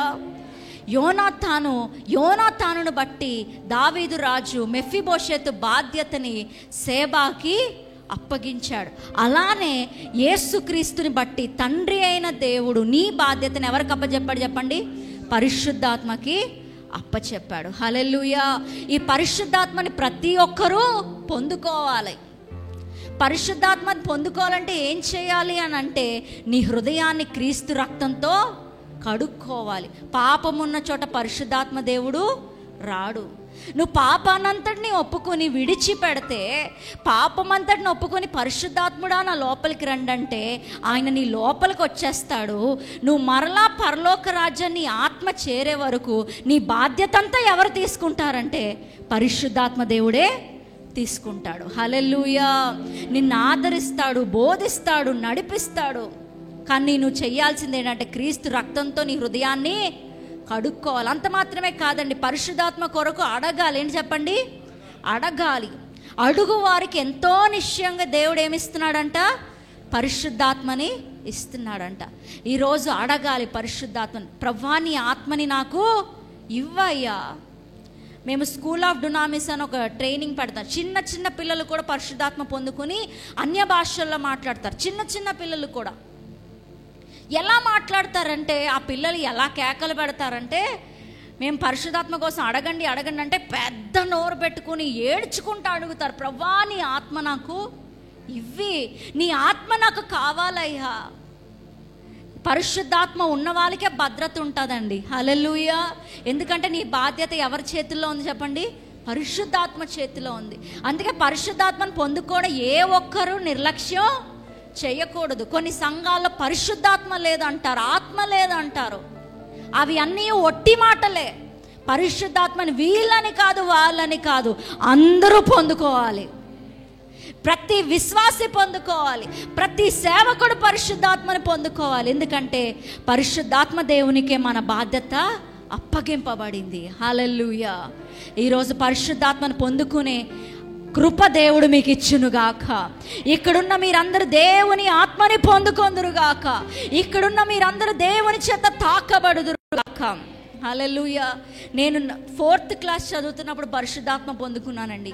యోనాతానును బట్టి దావీదు రాజు మెఫీబోషెతు బాధ్యతని సేబాకి అప్పగించాడు. అలానే యేసుక్రీస్తుని బట్టి తండ్రి అయిన దేవుడు నీ బాధ్యతను ఎవరికి అప్పచెప్పాడు చెప్పండి? పరిశుద్ధాత్మకి అప్పచెప్పాడు. హల్లెలూయా. ఈ పరిశుద్ధాత్మని ప్రతి ఒక్కరూ పొందుకోవాలి. పరిశుద్ధాత్మని పొందుకోవాలంటే ఏం చేయాలి అని అంటే, నీ హృదయాన్ని క్రీస్తు రక్తంతో కడుక్కోవాలి. పాపమున్న చోట పరిశుద్ధాత్మ దేవుడు రాడు. నువ్వు పాపానంతటిని ఒప్పుకొని విడిచిపెడితే, పాపమంతటిని ఒప్పుకొని పరిశుద్ధాత్ముడా నా లోపలికి రండంటే ఆయన నీ లోపలికి వచ్చేస్తాడు. నువ్వు మరలా పరలోక రాజ్యాన్ని ఆత్మ చేరే వరకు నీ బాధ్యత అంతా ఎవరు తీసుకుంటారంటే పరిశుద్ధాత్మ దేవుడే తీసుకుంటాడు. హల్లెలూయా. నిన్ను ఆదరిస్తాడు, బోధిస్తాడు, నడిపిస్తాడు. కానీ నువ్వు చెయ్యాల్సింది ఏంటంటే క్రీస్తు రక్తంతో నీ హృదయాన్ని కడుక్కోవాలి. అంత మాత్రమే కాదండి, పరిశుద్ధాత్మ కొరకు అడగాలి. ఏంటి చెప్పండి? అడగాలి. అడుగు వారికి ఎంతో నిశ్చయంగా దేవుడు ఏమిస్తున్నాడంట? పరిశుద్ధాత్మని ఇస్తున్నాడంట. ఈరోజు అడగాలి పరిశుద్ధాత్మని. ప్రభువా నీ ఆత్మని నాకు ఇవ్వయ్యా. మేము స్కూల్ ఆఫ్ డునామిస్ అని ఒక ట్రైనింగ్ పెడతాం. చిన్న చిన్న పిల్లలు కూడా పరిశుద్ధాత్మ పొందుకొని అన్య భాషల్లో మాట్లాడతారు. చిన్న చిన్న పిల్లలు కూడా ఎలా మాట్లాడతారంటే, ఆ పిల్లలు ఎలా కేకలు పెడతారంటే, మేము పరిశుద్ధాత్మ కోసం అడగండి అడగండి అంటే పెద్ద నోరు పెట్టుకుని ఏడ్చుకుంటూ అడుగుతారు. ప్రభువా నీ ఆత్మ నాకు ఇవ్వి, నీ ఆత్మ నాకు కావాలయ్యా. పరిశుద్ధాత్మ ఉన్న వాళ్ళకే భద్రత ఉంటుందండి. హల్లెలూయా. ఎందుకంటే నీ బాధ్యత ఎవరి చేతుల్లో ఉంది చెప్పండి? పరిశుద్ధాత్మ చేతిలో ఉంది. అందుకే పరిశుద్ధాత్మను పొందుకోవడం ఏ ఒక్కరూ నిర్లక్ష్యం చేయకూడదు. కొన్ని సంఘాల్లో పరిశుద్ధాత్మ లేదంటారు, ఆత్మ లేదంటారు. అవి అన్నీ ఒట్టి మాటలే. పరిశుద్ధాత్మని వీళ్ళని కాదు వాళ్ళని కాదు, అందరూ పొందుకోవాలి. ప్రతి విశ్వాసి పొందుకోవాలి, ప్రతి సేవకుడు పరిశుద్ధాత్మని పొందుకోవాలి. ఎందుకంటే పరిశుద్ధాత్మ దేవునికే మన బాధ్యత అప్పగింపబడింది. హల్లెలూయా. ఈరోజు పరిశుద్ధాత్మను పొందుకునే కృప దేవుడు మీకు ఇచ్చునుగాక. ఇక్కడున్న మీరందరూ దేవుని ఆత్మని పొందుకొందురుగాక. ఇక్కడున్న మీరందరూ దేవుని చేత తాకబడుదురుగాక. హల్లెలూయా. నేను 4th క్లాస్ చదువుతున్నప్పుడు పరిశుద్ధాత్మ పొందుకున్నానండి.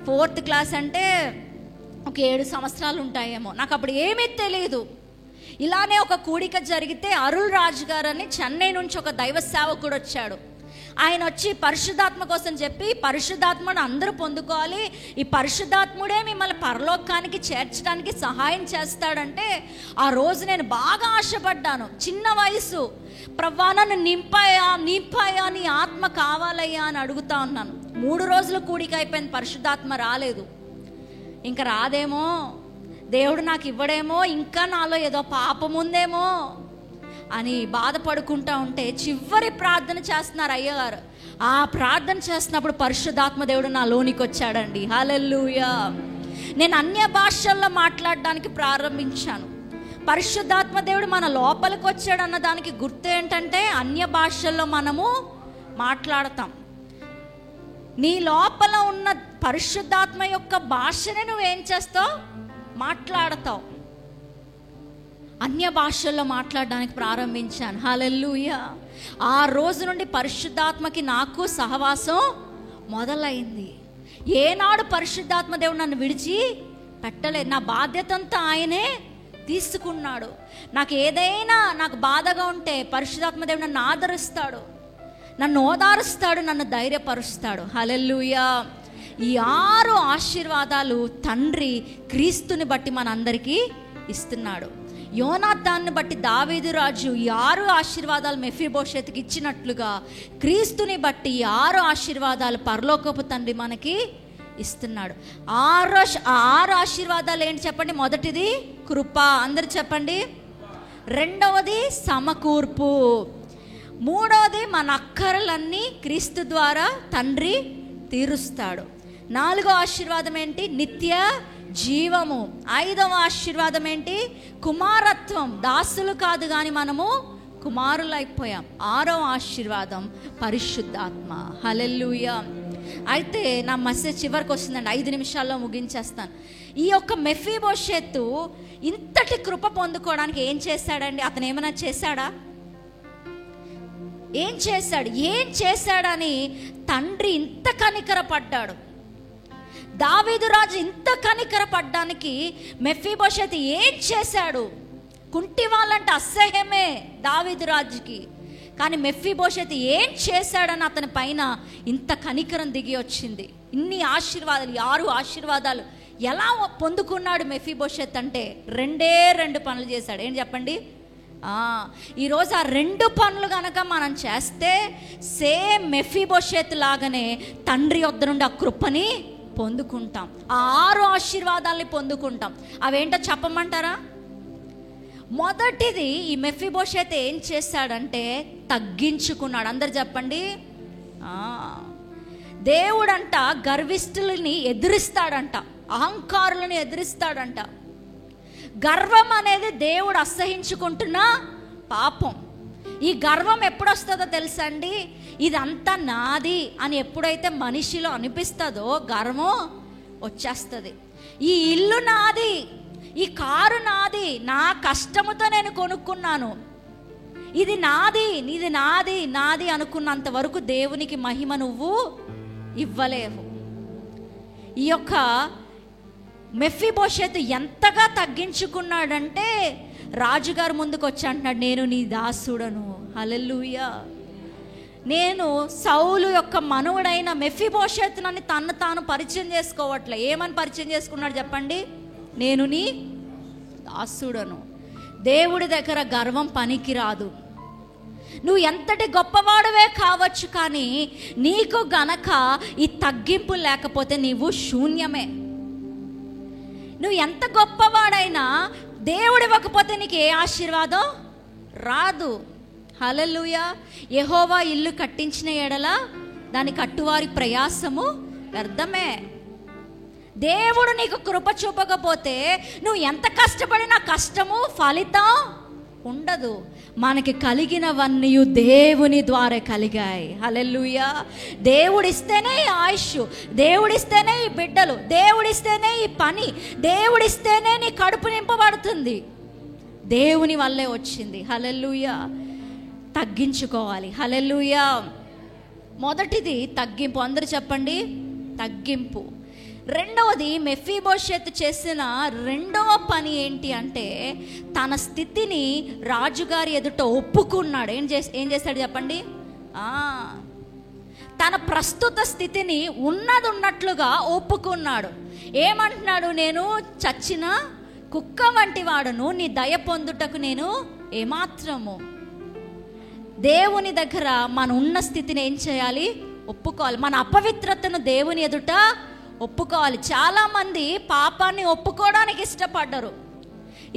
4th క్లాస్ అంటే ఒక 7 సంవత్సరాలు ఉంటాయేమో. నాకు అప్పుడు ఏమీ తెలియదు. ఇలానే ఒక కూడిక జరిగితే అరుల్ రాజు గారు అని చెన్నై నుంచి ఒక దైవ సేవకుడు వచ్చాడు. ఆయన వచ్చి పరిశుద్ధాత్మ కోసం చెప్పి పరిశుద్ధాత్మను అందరూ పొందుకోవాలి, ఈ పరిశుద్ధాత్ముడే మిమ్మల్ని పరలోకానికి చేర్చడానికి సహాయం చేస్తాడంటే ఆ రోజు నేను బాగా ఆశపడ్డాను. చిన్న వయసు, ప్రభువా నన్ను నింపాయా నీ ఆత్మ కావాలయ్యా అని అడుగుతా ఉన్నాను. 3 రోజులు కూడిక అయిపోయింది, పరిశుద్ధాత్మ రాలేదు. ఇంకా రాదేమో, దేవుడు నాకు ఇవ్వడేమో, ఇంకా నాలో ఏదో పాపం ఉందేమో అని బాధపడుకుంటా ఉంటే చివరి ప్రార్థన చేస్తున్నారు అయ్యగారు. ఆ ప్రార్థన చేస్తున్నప్పుడు పరిశుద్ధాత్మ దేవుడు నా లోనికి వచ్చాడండి. హల్లెలూయా. నేను అన్య భాషల్లో మాట్లాడడానికి ప్రారంభించాను. పరిశుద్ధాత్మ దేవుడు మన లోపలికి వచ్చాడు అన్న దానికి గుర్తు ఏంటంటే అన్య భాషల్లో మనము మాట్లాడతాం. నీ లోపల ఉన్న పరిశుద్ధాత్మ యొక్క భాషని నువ్వేం చేస్తావు? మాట్లాడతావు. అన్య భాషల్లో మాట్లాడడానికి ప్రారంభించాను. హల్లెలూయా. ఆ రోజు నుండి పరిశుద్ధాత్మకి నాకు సహవాసం మొదలైంది. ఏనాడు పరిశుద్ధాత్మ దేవుడు నన్ను విడిచి పెట్టలేదు. నా బాధ్యత అంతా ఆయనే తీసుకున్నాడు. నాకు బాధగా ఉంటే పరిశుద్ధాత్మ దేవుడు నన్ను ఆదరిస్తాడు, నన్ను ఓదారుస్తాడు, నన్ను ధైర్యపరుస్తాడు. హల్లెలూయా. ఈ 6 ఆశీర్వాదాలు తండ్రి క్రీస్తుని బట్టి మనందరికీ ఇస్తున్నాడు. యోనాతాన్ని బట్టి దావీదు రాజు ఈ 6 ఆశీర్వాదాలు మెఫీబోషెతుకి ఇచ్చినట్లుగా క్రీస్తుని బట్టి ఈ 6 ఆశీర్వాదాలు పరలోకపు తండ్రి మనకి ఇస్తున్నాడు. 6 ఆశీర్వాదాలు ఏంటి చెప్పండి? మొదటిది కృప, అందరు చెప్పండి. రెండవది సమకూర్పు. మూడవది మన అక్కరలన్నీ క్రీస్తు ద్వారా తండ్రి తీరుస్తాడు. 4వ ఆశీర్వాదం ఏంటి? నిత్య జీవము. 5వ ఆశీర్వాదం ఏంటి? కుమారత్వం. దాసులు కాదు కానీ మనము కుమారులైపోయాం. 6వ ఆశీర్వాదం పరిశుద్ధాత్మ. హల్లెలూయా. అయితే నా మెసేజ్ చివరికి వస్తుందండి, 5 నిమిషాల్లో ముగించేస్తాను. ఈ యొక్క మెఫీబోషెతు ఇంతటి కృప పొందుకోవడానికి ఏం చేశాడండి? అతను ఏమైనా చేశాడా? ఏం చేశాడని తండ్రి ఇంత కనికరపడ్డాడు. దావీదు రాజు ఇంత కనికరపడ్డానికి మెఫీబోషెతు ఏం చేశాడు? కుంటి వాళ్ళంటే అసహ్యమే దావీదు రాజుకి, కానీ మెఫీబోషెతు ఏం చేశాడని అతని పైన ఇంత కనికరం దిగి వచ్చింది. ఇన్ని ఆశీర్వాదాలు, 6 ఆశీర్వాదాలు ఎలా పొందుకున్నాడు మెఫీబోషెతు అంటే 2 పనులు చేశాడు. ఏం చెప్పండి? ఈరోజు ఆ 2 పనులు కనుక మనం చేస్తే సేమ్ మెఫీబోషెతు లాగానే తండ్రి వద్ద నుండి ఆ కృపని పొందుకుంటాం, ఆ 6 ఆశీర్వాదాలని పొందుకుంటాం. అవేంటో చెప్పమంటారా? మొదటిది, ఈ మెఫీబోషెతు ఏం చేశాడంటే తగ్గించుకున్నాడు. అందరు చెప్పండి. దేవుడంట గర్విష్ఠులని ఎదిరిస్తాడంట, అహంకారులను ఎదిరిస్తాడంట. గర్వం అనేది దేవుడు అసహించుకుంటున్న పాపం. ఈ గర్వం ఎప్పుడు వస్తుందో తెలుసా అండి? ఇదంతా నాది అని ఎప్పుడైతే మనిషిలో అనిపిస్తుందో గర్వం వచ్చేస్తుంది. ఈ ఇల్లు నాది, ఈ కారు నాది, నా కష్టముతో నేను కొనుక్కున్నాను, ఇది నాది అనుకున్నంత వరకు దేవునికి మహిమ నువ్వు ఇవ్వలేవు. ఈ యొక్క మెఫీబోషెతు ఎంతగా తగ్గించుకున్నాడంటే రాజుగారు ముందుకు వచ్చి అంటున్నాడు, నేను నీ దాసుడను. హల్లెలూయా. నేను సౌలు యొక్క మనవుడైన మెఫీబోషెతునని తను తాను పరిచయం చేసుకోవట్లే. ఏమని పరిచయం చేసుకున్నాడు చెప్పండి? నేను నీ దాసుడను. దేవుడి దగ్గర గర్వం పనికిరాదు. నువ్వు ఎంతటి గొప్పవాడవే కావచ్చు, కానీ నీకు గనక ఈ తగ్గింపు లేకపోతే నీవు శూన్యమే. నువ్వు ఎంత గొప్పవాడైనా దేవుడు ఇవ్వకపోతే నీకు ఏ ఆశీర్వాదం రాదు. హల్లెలూయా. యెహోవా ఇల్లు కట్టించిన ఎడల దాని కట్టువారి ప్రయాసము వ్యర్థమే. దేవుడు నీకు కృప చూపకపోతే నువ్వు ఎంత కష్టపడినా కష్టము ఫలితం ఉండదు. మనకి కలిగినవన్నీ దేవుని ద్వారా కలిగాయి. హల్లెలూయా. దేవుడిస్తేనే ఈ ఆయుష్, దేవుడిస్తేనే ఈ బిడ్డలు, దేవుడిస్తేనే ఈ పని, దేవుడిస్తేనే నీ కడుపు నింపబడుతుంది. దేవుని వల్లే వచ్చింది. హల్లెలూయా. తగ్గించుకోవాలి. హల్లెలూయా. మొదటిది తగ్గింపు. అందరూ చెప్పండి, తగ్గింపు. రెండవది, మెఫీబోషెతు చేసిన 2వ పని ఏంటి అంటే తన స్థితిని రాజుగారి ఎదుట ఒప్పుకున్నాడు. ఏం చేశాడు చెప్పండి? తన ప్రస్తుత స్థితిని ఉన్నది ఉన్నట్లుగా ఒప్పుకున్నాడు. ఏమంటున్నాడు? నేను చచ్చిన కుక్క వంటి వాడును, నీ దయ పొందుటకు నేను ఏమాత్రము. దేవుని దగ్గర మన ఉన్న స్థితిని ఏం చేయాలి? ఒప్పుకోవాలి. మన అపవిత్రతను దేవుని ఎదుట ఒప్పుకోవాలి. చాలామంది పాపాన్ని ఒప్పుకోవడానికి ఇష్టపడ్డరు.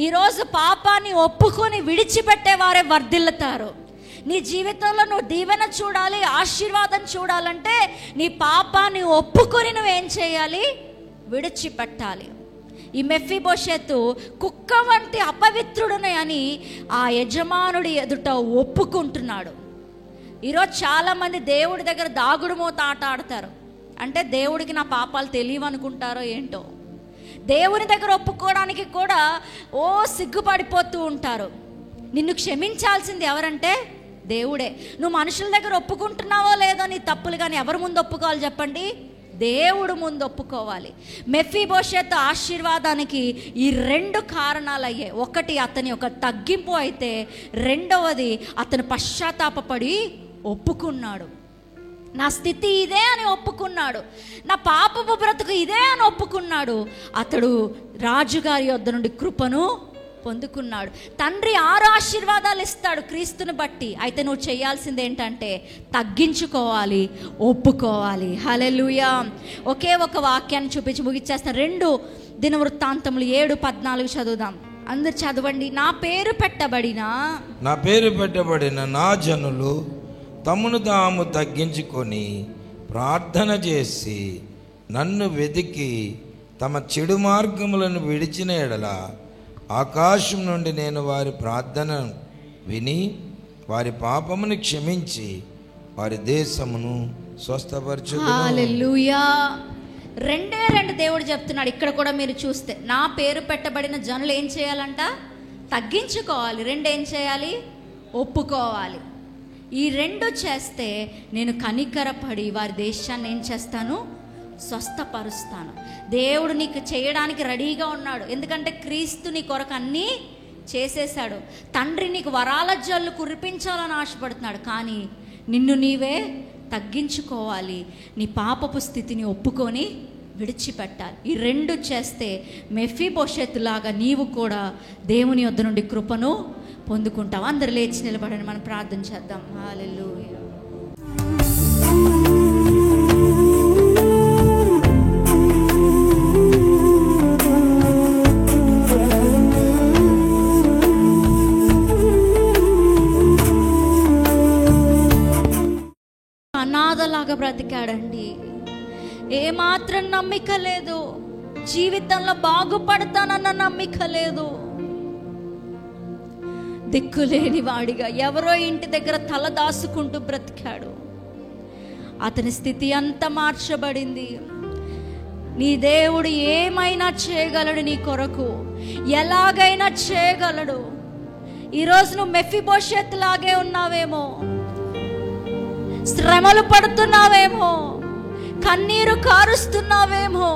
ఈరోజు పాపాన్ని ఒప్పుకొని విడిచిపెట్టేవారే వర్ధిల్లుతారు. నీ జీవితంలో నువ్వు దీవెన చూడాలి, ఆశీర్వాదం చూడాలంటే నీ పాపాన్ని ఒప్పుకొని నువ్వేం చేయాలి? విడిచిపెట్టాలి. ఈ మెఫీబోషెతు కుక్క వంటి అపవిత్రుడునే అని ఆ యజమానుడి ఎదుట ఒప్పుకుంటున్నాడు. ఈరోజు చాలామంది దేవుడి దగ్గర దాగుడు మూత ఆట ఆడతారు. అంటే దేవుడికి నా పాపాలు తెలియవనుకుంటారో ఏంటో. దేవుని దగ్గర ఒప్పుకోవడానికి కూడా సిగ్గుపడిపోతూ ఉంటారు. నిన్ను క్షమించాల్సింది ఎవరంటే దేవుడే. నువ్వు మనుషుల దగ్గర ఒప్పుకుంటున్నావో లేదో నీ తప్పులు, కానీ ఎవరి ముందు ఒప్పుకోవాలి చెప్పండి? దేవుడు ముందు ఒప్పుకోవాలి. మెఫీబోషెతు ఆశీర్వాదానికి ఈ 2 కారణాలు అయ్యాయి. ఒకటి అతని ఒక తగ్గింపు అయితే, రెండవది అతను పశ్చాత్తాపపడి ఒప్పుకున్నాడు. నా స్థితి ఇదే అని ఒప్పుకున్నాడు. నా పాపపు బ్రతుకు ఇదే అని ఒప్పుకున్నాడు. అతడు రాజుగారి యొద్ద నుండి కృపను పొందుకున్నాడు. తండ్రి 6 ఆశీర్వాదాలు ఇస్తాడు క్రీస్తుని బట్టి. అయితే నువ్వు చేయాల్సింది ఏంటంటే తగ్గించుకోవాలి, ఒప్పుకోవాలి. హల్లెలూయా. ఒకే ఒక వాక్యాన్ని చూపించి ముగిచ్చేస్తాను. 2 దినవృత్తాంతములు 7:14 చదువుదాం. అందరు చదవండి. నా పేరు పెట్టబడిన నా జనులు తమను తాము తగ్గించుకొని ప్రార్థన చేసి నన్ను వెతికి తమ చెడు మార్గములను విడిచిన ఎడల ఆకాశం నుండి నేను వారి ప్రార్థన విని వారి పాపమును క్షమించి వారి దేశమును స్వస్థపరచుదును. హల్లెలూయా. 2 దేవుడు చెప్తున్నాడు. ఇక్కడ కూడా మీరు చూస్తే నా పేరు పెట్టబడిన జనులు ఏం చేయాలంట? తగ్గించుకోవాలి. 2 ఏం చేయాలి? ఒప్పుకోవాలి. ఈ 2 చేస్తే నేను కనికరపడి వారి దేశాన్ని ఏం చేస్తాను? స్వస్థపరుస్తాను. దేవుడు నీకు చేయడానికి రెడీగా ఉన్నాడు. ఎందుకంటే క్రీస్తు నీ కొరకు అన్నీ చేసేశాడు. తండ్రి నీకు వరాల జల్లు కురిపించాలని ఆశపడుతున్నాడు. కానీ నిన్ను నీవే తగ్గించుకోవాలి. నీ పాపపు స్థితిని ఒప్పుకొని విడిచిపెట్టాలి. ఈ 2 చేస్తే మెఫీబోషెతులాగా నీవు కూడా దేవుని యొద్ద నుండి కృపను పొందుకుంటావు. అందరు లేచి నిలబడని మనం ప్రార్థన చేద్దాం. హల్లెలూయా. అనాథలాగా బ్రతికాడండి. ఏమాత్రం నమ్మిక లేదు. జీవితంలో బాగుపడతానన్న నమ్మిక లేదు. దిక్కులేని వాడిగా ఎవరో ఇంటి దగ్గర తల దాసుకుంటూ బ్రతికాడు. అతని స్థితి అంతా మార్చబడింది. నీ దేవుడు ఏమైనా చేయగలడు. నీ కొరకు ఎలాగైనా చేయగలడు. ఈరోజు నువ్వు మెఫీబోషెత్ లాగే ఉన్నావేమో, శ్రమలు పడుతున్నావేమో, కన్నీరు కారుస్తున్నావేమో.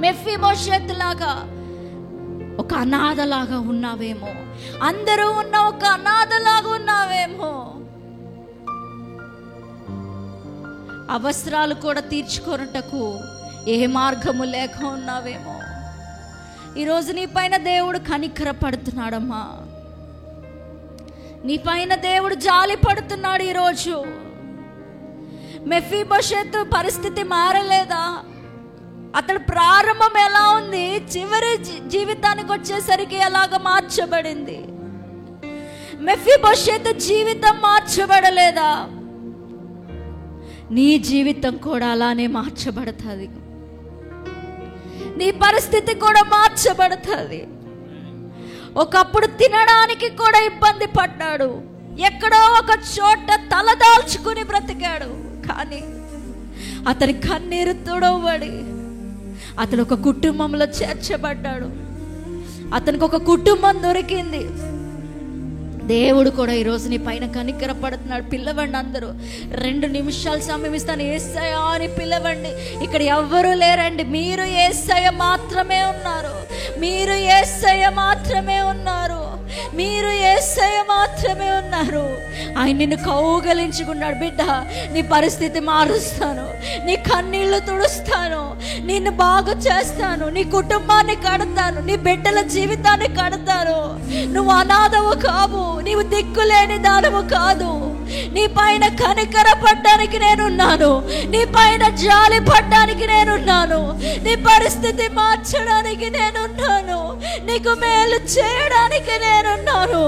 మెఫీబోషెత్ లాగా ఒక అనాథలాగా ఉన్నావేమో. అందరూ ఉన్న ఒక అనాథలాగా ఉన్నావేమో. అవసరాలు కూడా తీర్చుకొనుటకు ఏ మార్గము లేక ఉన్నావేమో. ఈరోజు నీ పైన దేవుడు కనికర పడుతున్నాడమ్మా. నీ పైన దేవుడు జాలి పడుతున్నాడు. ఈరోజు మెఫీబోషెత్ పరిస్థితి మారలేదా? అతడు ప్రారంభం ఎలా ఉంది, చివరి జీవితానికి వచ్చేసరికి ఎలాగ మార్చబడింది. మెఫీబోషెత్ జీవితం మార్చబడలేదా? నీ జీవితం కూడా అలానే మార్చబడుతుంది. నీ పరిస్థితి కూడా మార్చబడుతుంది. ఒకప్పుడు తినడానికి కూడా ఇబ్బంది పడ్డాడు. ఎక్కడో ఒక చోట తలదాల్చుకుని బ్రతికాడు. కానీ అతని కన్నీరు తుడవబడి అతను ఒక కుటుంబంలో చేర్చబడ్డాడు. అతనికి ఒక కుటుంబం దొరికింది. దేవుడు కూడా ఈరోజు నీ పైన కనికర పడుతున్నాడు. పిలవండి అందరూ. 2 నిమిషాలు సమయం ఇస్తాను. యేసయ్యా అని పిలవండి. ఇక్కడ ఎవ్వరూ లేరండి. మీరు యేసయ్య మాత్రమే ఉన్నారు. మీరు యేసయ్య మాత్రమే ఉన్నారు. మీరు యేసయ్య మాత్రమే ఉన్నారు. ఆయన నిన్ను కౌగలించుకున్నాడు. బిడ్డ, నీ పరిస్థితి మారుస్తాను, నీ కన్నీళ్లు తుడుస్తాను, నిన్ను బాగు చేస్తాను, నీ కుటుంబాన్ని కడతాను, నీ బిడ్డల జీవితాన్ని కడతాను. నువ్వు అనాథవు కావు, నీవు దిక్కులేని దానవు కాదు. నీ పైన కనికర పడ్డానికి నేనున్నాను, నీ పైన జాలి పడ్డానికి నేనున్నాను, నీ పరిస్థితి మార్చడానికి నేనున్నాను, నీకు మేలు చేయడానికి నేనున్నాను.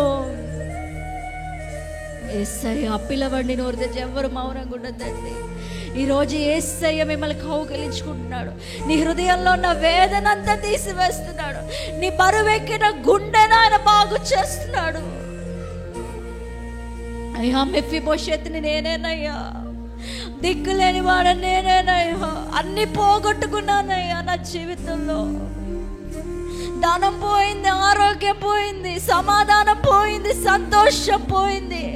యేసయ్య పిలవండి, నోరు తెచ్చి ఎవరు మౌనంగా ఉండదండి. ఈరోజు యేసయ్య మిమ్మల్ని కౌగిలించుకుంటున్నాడు. నీ హృదయంలో ఉన్న వేదన అంతా తీసివేస్తున్నాడు. నీ బరువెక్కిన గుండెను ఆయన బాగు చేస్తున్నాడు. అయ్యా, మెఫీబోషెతుని నేనేనయ్యా, దిక్కులేని వాడని నేనేనయ్యా, అన్ని పోగొట్టుకున్నానయ్యా. నా జీవితంలో ధనం పోయింది, ఆరోగ్యం పోయింది, సమాధానం పోయింది, సంతోషం పోయింది,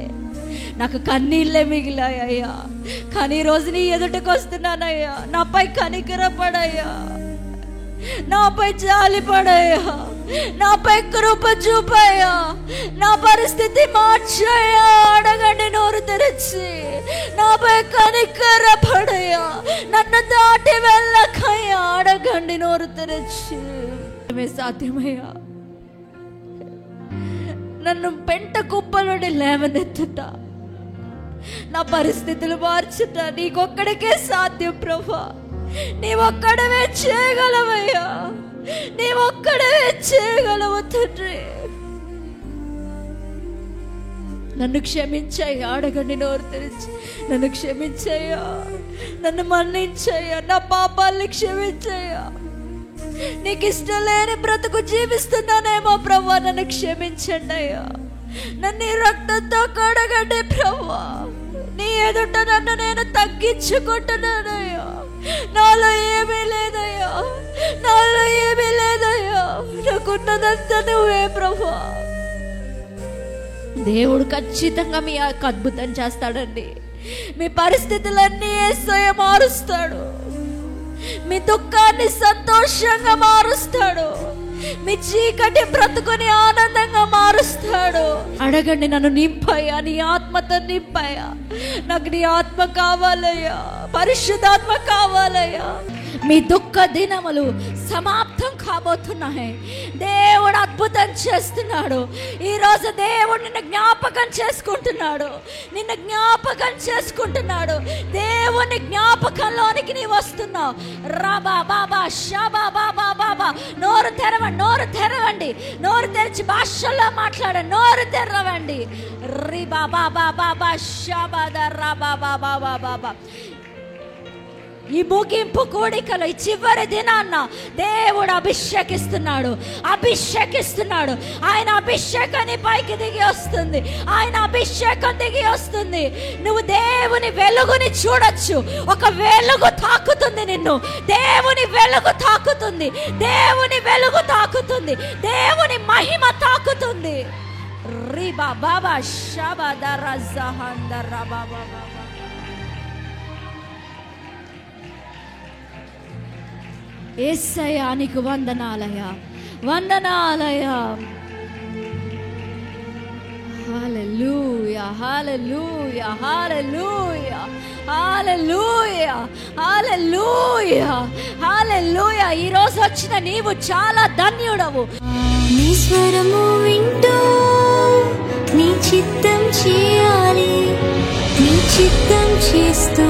నాకు కన్నీళ్ళే మిగిలాయ్యా. కానీ ఈరోజు నీ ఎదుటికి వస్తున్నానయ్యా. నాపై కనికరపడయ్యా, నాపై జాలి పడయ్యా, నాపై కృప చూపయ్యా, నా పరిస్థితి మార్చయ్యా. అడగండి నోరు తెరిచి, నాపై కనికరపడయ్యా, నన్ను దాటి వెళ్ళకయ్యా. అడగండి నోరు తెరిచి. సాధ్యమయ్యా, నన్ను పెంట కుప్ప నుండి లేవనెత్తుట, నా పరిస్థితులు మార్చుట నీకొక్కడికే సాధ్యం ప్రభా. నీవొక్కడవే చేయగలవయ్యా, నీవొక్కడవే చేయగలవు తండ్రి. నన్ను క్షమించయ్యా. అడగండి నోరు తెరిచి, నన్ను క్షమించయ్యా, నన్ను మన్నించయ్యా, నా పాపాలని క్షమించయ్యా. నీకు ఇష్టం లేని బ్రతుకు జీవిస్తున్నానేమో ప్రభా, నన్ను క్షమించండి అయ్యా. నన్ను రక్తంతో కడగండి ప్రభా. నీ ఎదుట నన్ను నేను తగ్గించుకుంటున్నానయ్యా. నాలో ఏమీ లేదయ్యా, నాలో ఏమీ లేదయ్యా, నాకున్నదంతా నువ్వే ప్రభా. దేవుడు ఖచ్చితంగా మీ అద్భుతం చేస్తాడండి. మీ పరిస్థితులన్నీ యేసయ్య మారుస్తాడు. మీ దుఃఖాన్ని సంతోషంగా మారుస్తాడు. మీ చీకటి బ్రతుకుని ఆనందంగా మారుస్తాడు. అడగండి, నన్ను నింపయ్యా, నీ ఆత్మతో నింపయ్యా. నాకు నీ ఆత్మ కావాలయ్యా, పరిశుద్ధాత్మ కావాలయ్యా. మీ దుఃఖ దినములు సమాప్తం కాబోతున్నాయి. దేవుడు అద్భుతం చేస్తున్నాడు. ఈరోజు దేవుడు నిన్ను జ్ఞాపకం చేసుకుంటున్నాడు, నిన్ను జ్ఞాపకం చేసుకుంటున్నాడు. దేవుని జ్ఞాపకంలోనికి నీ వస్తున్నావు. రాబా బాబా షాబా బాబా బాబా. నోరు తెరవండి, నోరు తెరవండి, నోరు తెరిచి భాషల్లో మాట్లాడండి, నోరు తెరవండి. రి బాబా బాబా బాబా షాబా రా బాబా బాబా బాబా. ఈ ముగింపు కూడికలో, ఈ చివరి దినాన్న దేవుడు అభిషేకిస్తున్నాడు, అభిషేకిస్తున్నాడు. ఆయన అభిషేకాన్ని పైకి దిగి వస్తుంది, ఆయన అభిషేకం దిగి వస్తుంది. నువ్వు దేవుని వెలుగుని చూడొచ్చు. ఒక వెలుగు తాకుతుంది నిన్ను, దేవుని వెలుగు తాకుతుంది, దేవుని వెలుగు తాకుతుంది, దేవుని మహిమ తాకుతుంది. రిబా బాబా షబా దరజహంద రబా బాబా. యేసయ్యా, నీకు వందనాలయ్యా, వందనాలయ్యా. హల్లెలూయా, హల్లెలూయా, హల్లెలూయా, హల్లెలూయా, హల్లెలూయా, హల్లెలూయా. ఈ రోజు వచ్చిన నీవు చాలా ధన్యుడవు. నీ స్వరము వింటూ నీ చిత్తం చేయాలి, నీ చిత్తం చేస్తూ